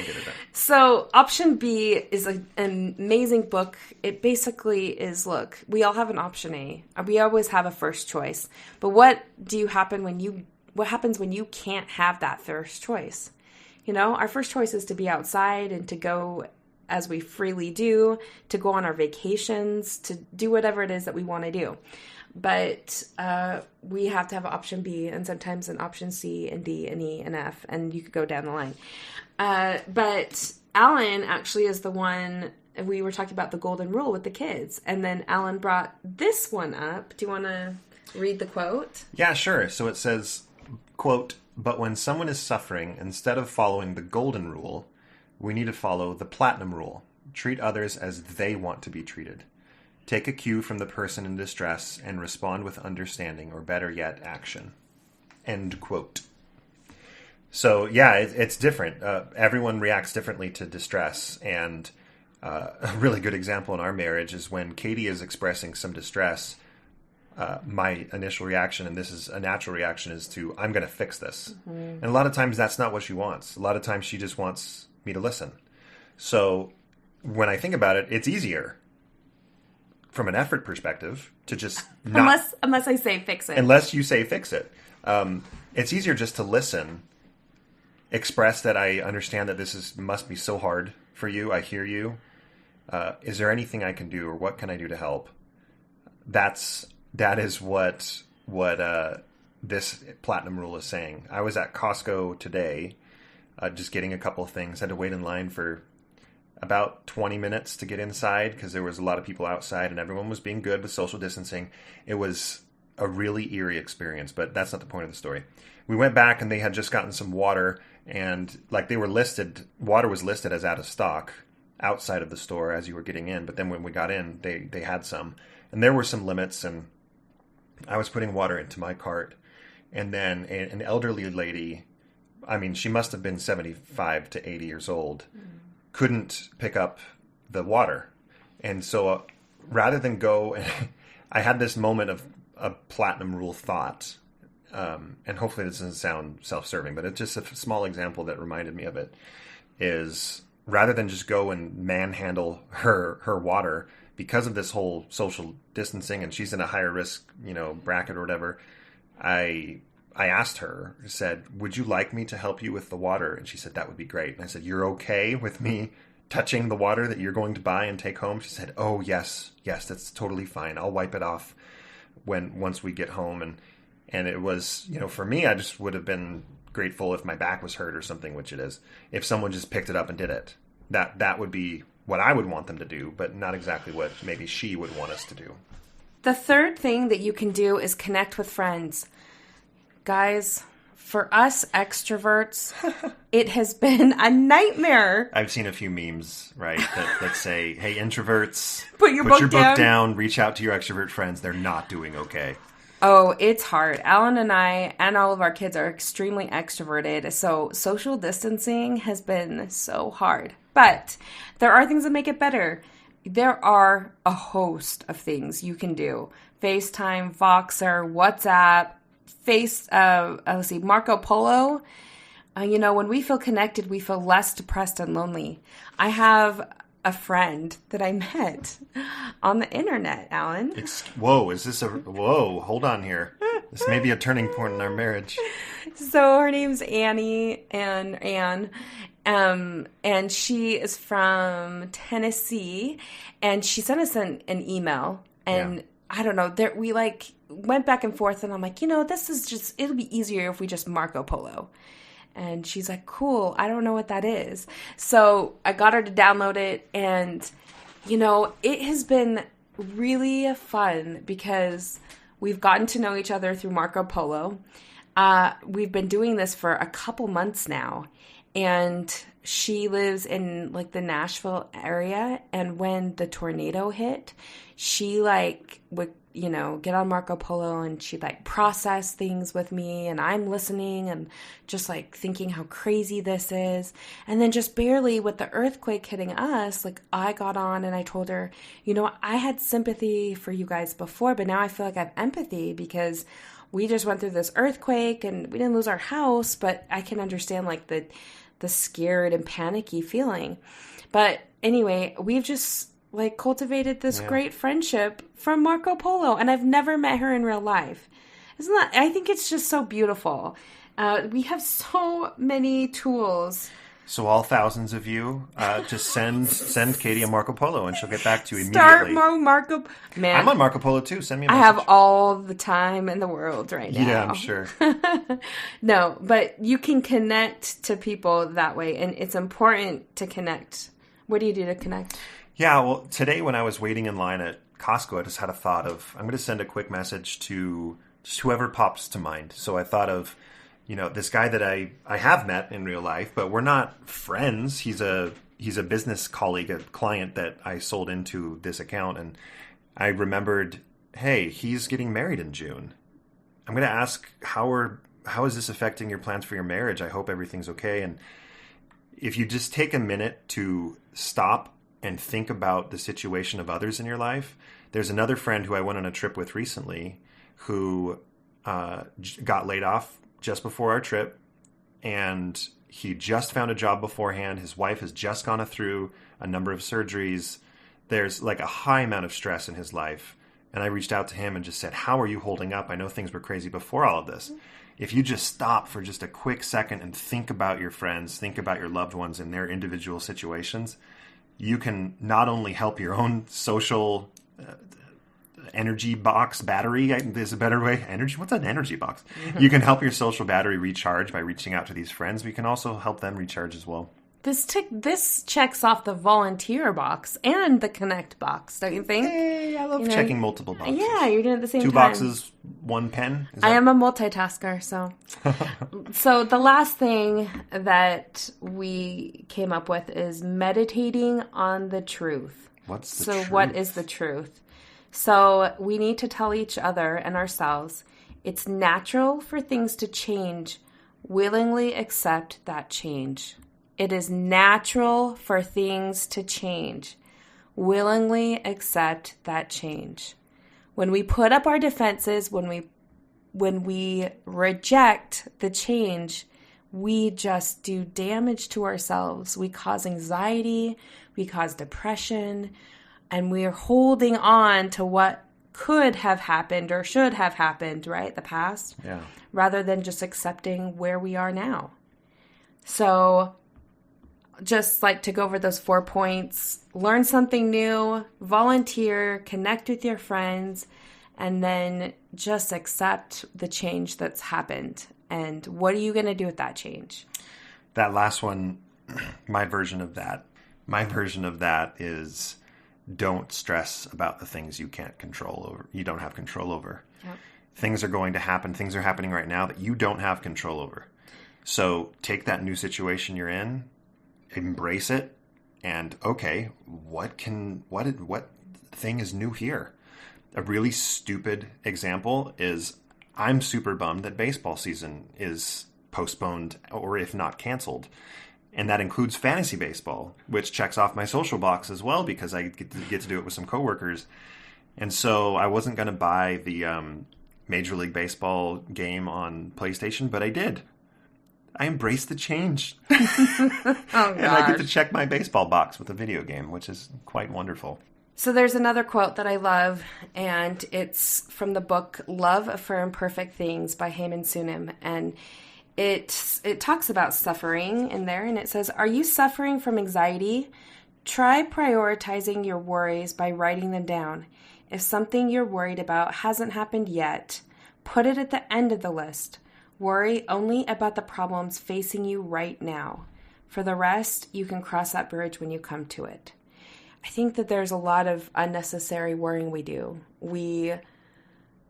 So Option B is an amazing book. It basically is, look, we all have an option A. We always have a first choice. But what happens when you can't have that first choice? Our first choice is to be outside and to go as we freely do, to go on our vacations, to do whatever it is that we want to do. But we have to have option B and sometimes an option C and D and E and F, and you could go down the line. But Allan actually is the one, we were talking about the golden rule with the kids, and then Allan brought this one up. Do you want to read the quote? Yeah, sure. So it says, quote, "But when someone is suffering, instead of following the golden rule, we need to follow the platinum rule. Treat others as they want to be treated. Take a cue from the person in distress and respond with understanding, or better yet, action." End quote. So, yeah, it's different. Everyone reacts differently to distress. And a really good example in our marriage is when Katie is expressing some distress, my initial reaction, and this is a natural reaction, is to, I'm going to fix this. Mm-hmm. And a lot of times that's not what she wants. A lot of times she just wants me to listen. So when I think about it, it's easier from an effort perspective to just not... Unless I say fix it. Unless you say fix it. It's easier just to listen, express that I understand that this must be so hard for you. I hear you. Is there anything I can do, or what can I do to help? That is what this platinum rule is saying. I was at Costco today, just getting a couple of things. I had to wait in line for about 20 minutes to get inside because there was a lot of people outside and everyone was being good with social distancing. It was a really eerie experience, but that's not the point of the story. We went back and they had just gotten some water, and like water was listed as out of stock outside of the store as you were getting in. But then when we got in, they had some, and there were some limits, and I was putting water into my cart, and then an elderly lady, I mean, she must have been 75 to 80 years old, couldn't pick up the water. And so rather than go, I had this moment of a platinum rule thought, and hopefully this doesn't sound self-serving, but it's just a small example that reminded me of it, is rather than just go and manhandle her water because of this whole social distancing, and she's in a higher risk, bracket or whatever, I asked her, said, would you like me to help you with the water? And she said, that would be great. And I said, you're okay with me touching the water that you're going to buy and take home? She said, oh, yes, that's totally fine. I'll wipe it off once we get home. And it was, for me, I just would have been grateful if my back was hurt or something, which it is. If someone just picked it up and did it, that would be what I would want them to do, but not exactly what maybe she would want us to do. The third thing that you can do is connect with friends. Guys, for us extroverts, it has been a nightmare. I've seen a few memes, right, that say, hey, introverts, put your book down, reach out to your extrovert friends. They're not doing okay. Oh, it's hard. Allan and I and all of our kids are extremely extroverted, so social distancing has been so hard. But there are things that make it better. There are a host of things you can do. FaceTime, Voxer, WhatsApp, Marco Polo. When we feel connected, we feel less depressed and lonely. I have a friend that I met on the internet, Allan. Hold on here. This may be a turning point in our marriage. So her name's Annie, and she is from Tennessee, and she sent us an email, and yeah. I don't know, we went back and forth, and I'm like, this is just, it'll be easier if we just Marco Polo. And she's like, cool, I don't know what that is. So I got her to download it, and, it has been really fun because we've gotten to know each other through Marco Polo. We've been doing this for a couple months now, and she lives in the Nashville area, and when the tornado hit, she would get on Marco Polo, and she'd process things with me, and I'm listening and just thinking how crazy this is. And then just barely with the earthquake hitting us, I got on and I told her, I had sympathy for you guys before, but now I feel like I have empathy because we just went through this earthquake and we didn't lose our house, but I can understand the scared and panicky feeling. But anyway, we've just cultivated this great friendship from Marco Polo, and I've never met her in real life. I think it's just so beautiful. We have so many tools. So all thousands of you, just send Katie a Marco Polo, and she'll get back to you immediately. Marco. Man, I'm on Marco Polo too. Send me a message. I have all the time in the world right now. Yeah, I'm sure. No, but you can connect to people that way, and it's important to connect. What do you do to connect? Yeah, well, today when I was waiting in line at Costco, I just had a thought of, I'm going to send a quick message to just whoever pops to mind. So I thought of, this guy that I have met in real life, but we're not friends. He's a business colleague, a client that I sold into this account. And I remembered, hey, he's getting married in June. I'm going to ask, how is this affecting your plans for your marriage? I hope everything's okay. And if you just take a minute to stop and think about the situation of others in your life. There's another friend who I went on a trip with recently who got laid off just before our trip, and he just found a job beforehand. His wife has just gone through a number of surgeries. There's a high amount of stress in his life. And I reached out to him and just said, how are you holding up? I know things were crazy before all of this. If you just stop for just a quick second and think about your friends, think about your loved ones in their individual situations, you can not only help your own social energy box battery, is a better way. Energy? What's an energy box? Mm-hmm. You can help your social battery recharge by reaching out to these friends. We can also help them recharge as well. This checks off the volunteer box and the connect box, don't you think? Hey, I love checking multiple boxes. Yeah, you're doing it at the same time. 2 boxes, 1 pen. I am a multitasker, so. So the last thing that we came up with is meditating on the truth. What's the truth? So what is the truth? So we need to tell each other and ourselves, it's natural for things to change. Willingly accept that change. It is natural for things to change. Willingly accept that change. When we put up our defenses, when we reject the change, we just do damage to ourselves. We cause anxiety, we cause depression, and we're holding on to what could have happened or should have happened, right? The past. Yeah. Rather than just accepting where we are now. So just like to go over those 4 points, learn something new, volunteer, connect with your friends, and then just accept the change that's happened. And what are you going to do with that change? That last one, my version of that is don't stress about the things you can't control over. You don't have control over. Yep. Things are going to happen. Things are happening right now that you don't have control over. So take that new situation you're in, embrace it, and okay, what thing is new here? A really stupid example is I'm super bummed that baseball season is postponed or if not canceled. And that includes fantasy baseball, which checks off my social box as well because I get to do it with some coworkers. And so I wasn't going to buy the Major League Baseball game on PlayStation, but I did. I embraced the change. Oh, and I get to check my baseball box with a video game, which is quite wonderful. So there's another quote that I love, and it's from the book Love for Imperfect Things by Haemin Sunim. And it talks about suffering in there, and it says, "Are you suffering from anxiety? Try prioritizing your worries by writing them down. If something you're worried about hasn't happened yet, put it at the end of the list. Worry only about the problems facing you right now. For the rest, you can cross that bridge when you come to it." I think that there's a lot of unnecessary worrying we do. We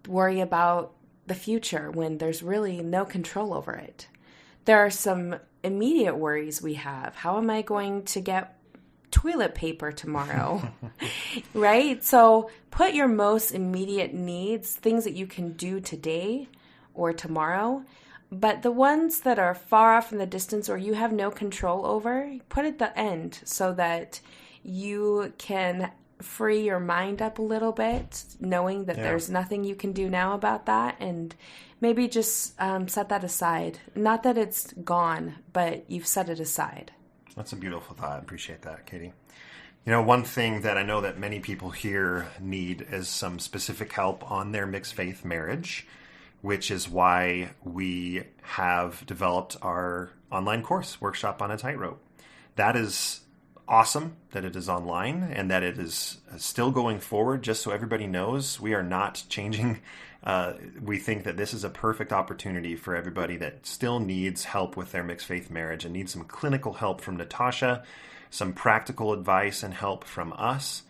worry about the future when there's really no control over it. There are some immediate worries we have. How am I going to get toilet paper tomorrow? Right? So put your most immediate needs, things that you can do today or tomorrow, but the ones that are far off in the distance or you have no control over, put at the end so that you can free your mind up a little bit, knowing that there's nothing you can do now about that, and maybe just set that aside. Not that it's gone, but you've set it aside. That's a beautiful thought. I appreciate that, Katie. You know, one thing that I know that many people here need is some specific help on their mixed faith marriage, which is why we have developed our online course, Workshop on a Tightrope. That is awesome that it is online and that it is still going forward. Just so everybody knows, we are not changing. We think that this is a perfect opportunity for everybody that still needs help with their mixed faith marriage and needs some clinical help from Natasha, some practical advice and help from us.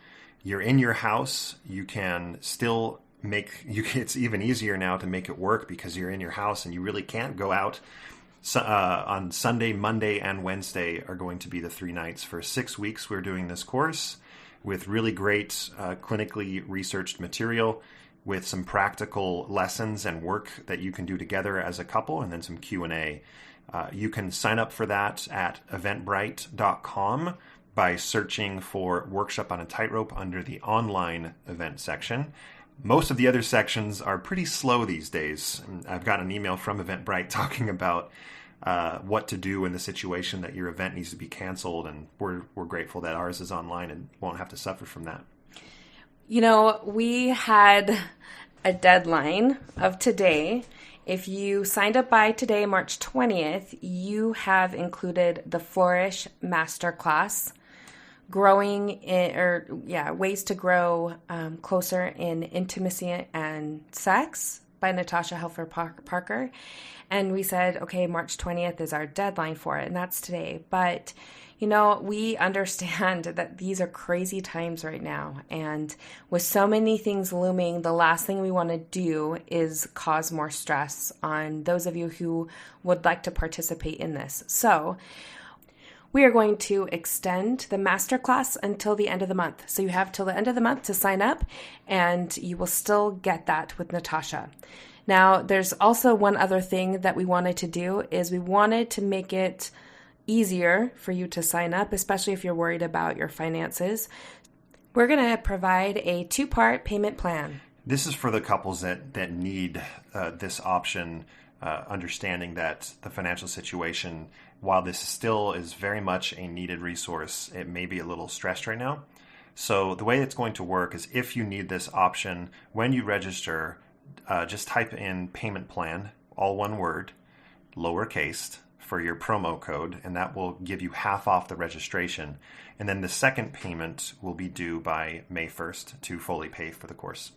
You're in your house. You can still it's even easier now to make it work because you're in your house and you really can't go out. On Sunday, Monday, and Wednesday are going to be the 3 nights. For 6 weeks, we're doing this course with really great clinically researched material with some practical lessons and work that you can do together as a couple, and then some Q&A. You can sign up for that at eventbrite.com by searching for Workshop on a Tightrope under the online event section. Most of the other sections are pretty slow these days. I've got an email from Eventbrite talking about what to do in the situation that your event needs to be canceled, and we're grateful that ours is online and won't have to suffer from that. You know, we had a deadline of today. If you signed up by today, March 20th, you have included the Flourish Masterclass. Ways to grow closer in intimacy and sex by Natasha Helfer Parker. And we said, okay, March 20th is our deadline for it, and that's today. But, you know, we understand that these are crazy times right now. And with so many things looming, the last thing we want to do is cause more stress on those of you who would like to participate in this. So we are going to extend the masterclass until the end of the month. So you have till the end of the month to sign up, and you will still get that with Natasha. Now, there's also one other thing that we wanted to do is we wanted to make it easier for you to sign up, especially if you're worried about your finances. We're going to provide a 2-part payment plan. This is for the couples that need this option understanding that the financial situation, while this still is very much a needed resource, it may be a little stressed right now. So the way it's going to work is if you need this option, when you register, just type in payment plan, all one word, lowercase, for your promo code, and that will give you half off the registration. And then the second payment will be due by May 1st to fully pay for the course.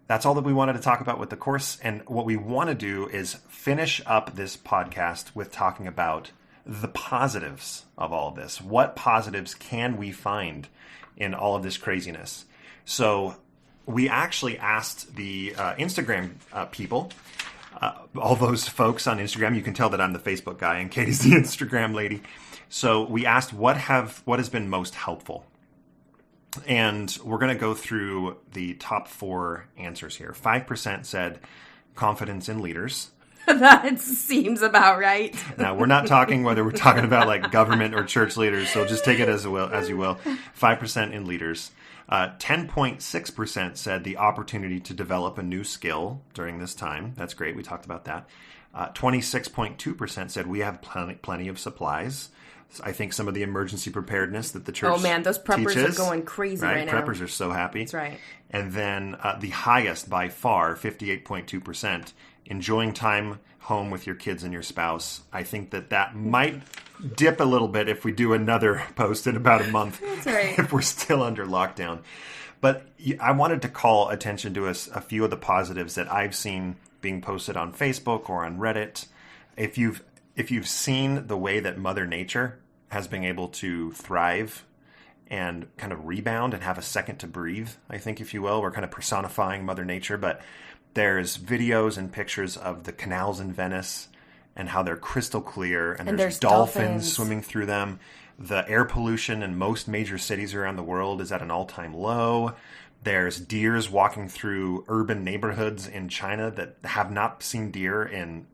That's all that we wanted to talk about with the course. And what we want to do is finish up this podcast with talking about the positives of all of this. What positives can we find in all of this craziness? So we actually asked the Instagram people, all those folks on Instagram. You can tell that I'm the Facebook guy and Katie's the Instagram lady. So we asked what has been most helpful. And we're going to go through the top 4 answers here. 5% said confidence in leaders. That seems about right. Now, we're not talking whether we're talking about like government or church leaders, so just take it as you will. 5% in leaders. 10.6% said the opportunity to develop a new skill during this time. That's great. We talked about that. 26.2% said we have plenty of supplies. I think some of the emergency preparedness that the church those preppers teaches, are going crazy right now. Preppers are so happy. That's right. And then the highest by far, 58.2%, enjoying time home with your kids and your spouse. I think that might dip a little bit if we do another post in about a month. That's right. If we're still under lockdown. But I wanted to call attention to a few of the positives that I've seen being posted on Facebook or on Reddit. If you've seen the way that Mother Nature has been able to thrive and kind of rebound and have a second to breathe, I think, if you will. We're kind of personifying Mother Nature, but there's videos and pictures of the canals in Venice and how they're crystal clear, and there's dolphins swimming through them. The air pollution in most major cities around the world is at an all-time low. There's deers walking through urban neighborhoods in China that have not seen deer in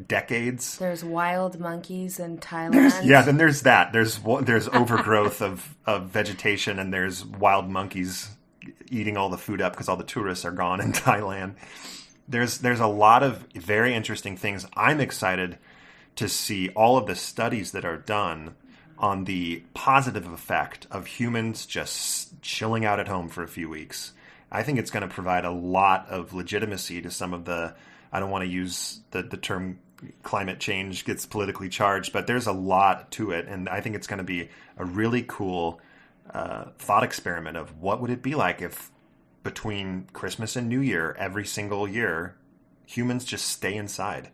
decades. There's wild monkeys in Thailand. Then there's that. There's overgrowth of vegetation, and there's wild monkeys eating all the food up because all the tourists are gone in Thailand. There's a lot of very interesting things. I'm excited to see all of the studies that are done on the positive effect of humans just chilling out at home for a few weeks. I think it's going to provide a lot of legitimacy to some of the, I don't want to use the term climate change gets politically charged, but there's a lot to it. And I think it's going to be a really cool thought experiment of what would it be like if between Christmas and New Year, every single year, humans just stay inside.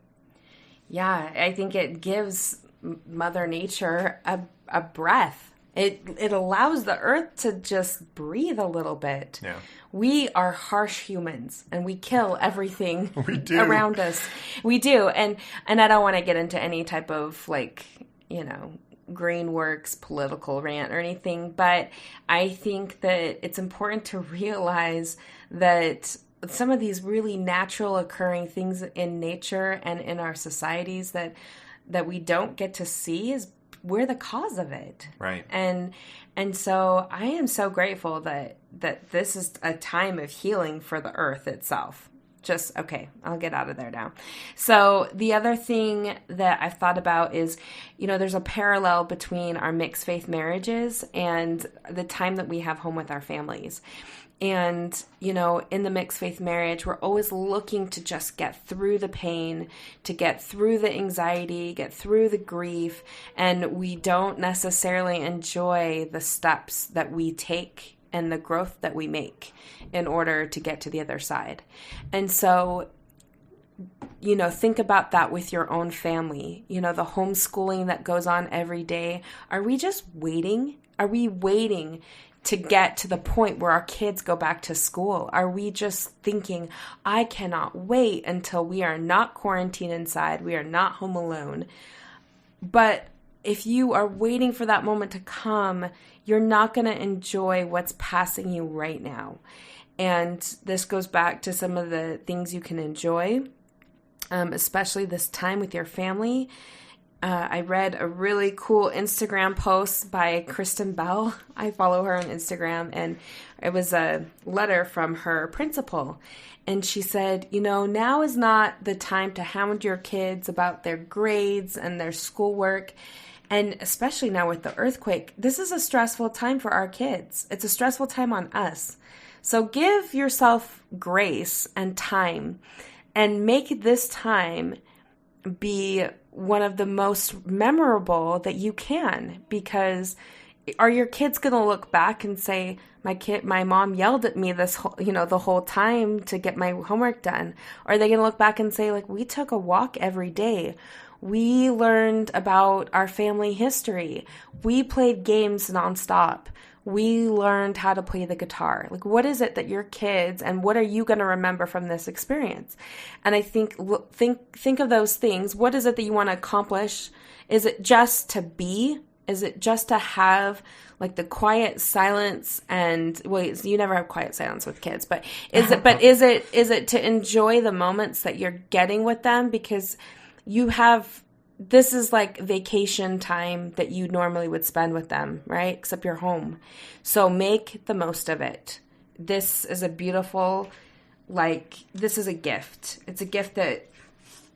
Yeah, I think it gives Mother Nature a breath. It allows the earth to just breathe a little bit. Yeah. We are harsh humans, and we kill everything around us. We do. And I don't want to get into any type of Greenworks political rant or anything, but I think that it's important to realize that some of these really natural occurring things in nature and in our societies that we don't get to see is we're the cause of it. Right. And so I am so grateful that this is a time of healing for the earth itself. Okay, I'll get out of there now. So the other thing that I've thought about is, there's a parallel between our mixed faith marriages and the time that we have home with our families. And, in the mixed faith marriage, we're always looking to just get through the pain, to get through the anxiety, get through the grief, and we don't necessarily enjoy the steps that we take and the growth that we make in order to get to the other side. And so, think about that with your own family. The homeschooling that goes on every day. Are we just waiting? Are we waiting to get to the point where our kids go back to school? Are we just thinking, I cannot wait until we are not quarantined inside, we are not home alone? But if you are waiting for that moment to come, you're not going to enjoy what's passing you right now. And this goes back to some of the things you can enjoy, especially this time with your family. I read a really cool Instagram post by Kristen Bell. I follow her on Instagram, and it was a letter from her principal. And she said, now is not the time to hound your kids about their grades and their schoolwork. And especially now with the earthquake, this is a stressful time for our kids. It's a stressful time on us. So give yourself grace and time and make this time be one of the most memorable that you can, because are your kids going to look back and say, my mom yelled at me this whole, the whole time to get my homework done? Or are they going to look back and say, like, we took a walk every day. We learned about our family history. We played games nonstop. We learned how to play the guitar. Like, what is it that your kids, and what are you going to remember from this experience? And I think of those things. What is it that you want to accomplish? Is it just to be? Is it just to have like the quiet silence? And wait, you never have quiet silence with kids, but is it to enjoy the moments that you're getting with them? Because this is like vacation time that you normally would spend with them, right? Except you're home. So make the most of it. This is a beautiful, this is a gift. It's a gift that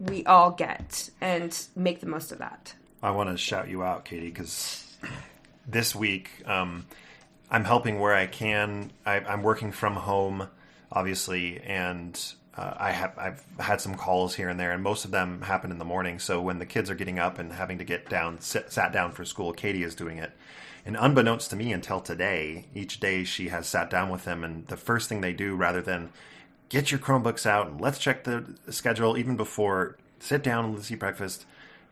we all get, and make the most of that. I want to shout you out, Katie, because this week I'm helping where I can. I'm working from home, obviously, and I've had some calls here and there, and most of them happen in the morning. So when the kids are getting up and having to get down, sat down for school, Katie is doing it. And unbeknownst to me until today, each day she has sat down with them, and the first thing they do, rather than get your Chromebooks out and let's check the schedule, even before sit down and let's eat breakfast,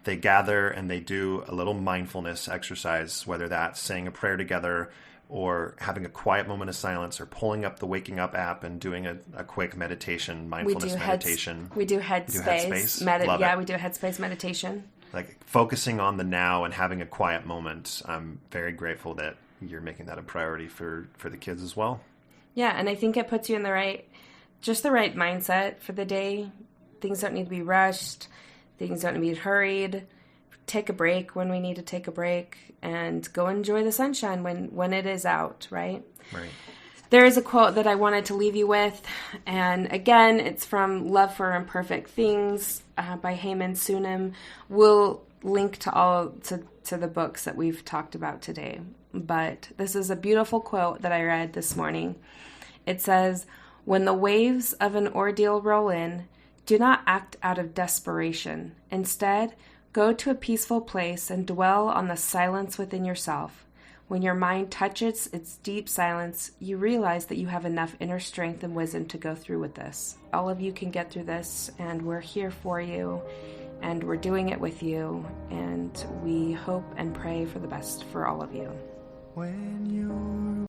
they gather and they do a little mindfulness exercise, whether that's saying a prayer together or having a quiet moment of silence or pulling up the Waking Up app and doing a quick meditation, mindfulness meditation. We do Headspace. We do a Headspace meditation. Like focusing on the now and having a quiet moment. I'm very grateful that you're making that a priority for the kids as well. Yeah, and I think it puts you in the right mindset for the day. Things don't need to be rushed. Things don't need to be hurried. Take a break when we need to take a break, and go enjoy the sunshine when it is out, right? Right. There is a quote that I wanted to leave you with, and again, it's from Love for Imperfect Things by Haemin Sunim. We'll link to the books that we've talked about today, but this is a beautiful quote that I read this morning. It says, "When the waves of an ordeal roll in, do not act out of desperation. Instead, go to a peaceful place and dwell on the silence within yourself. When your mind touches its deep silence, you realize that you have enough inner strength and wisdom to go through with this. All of you can get through this, and we're here for you, and we're doing it with you, and we hope and pray for the best for all of you." When you're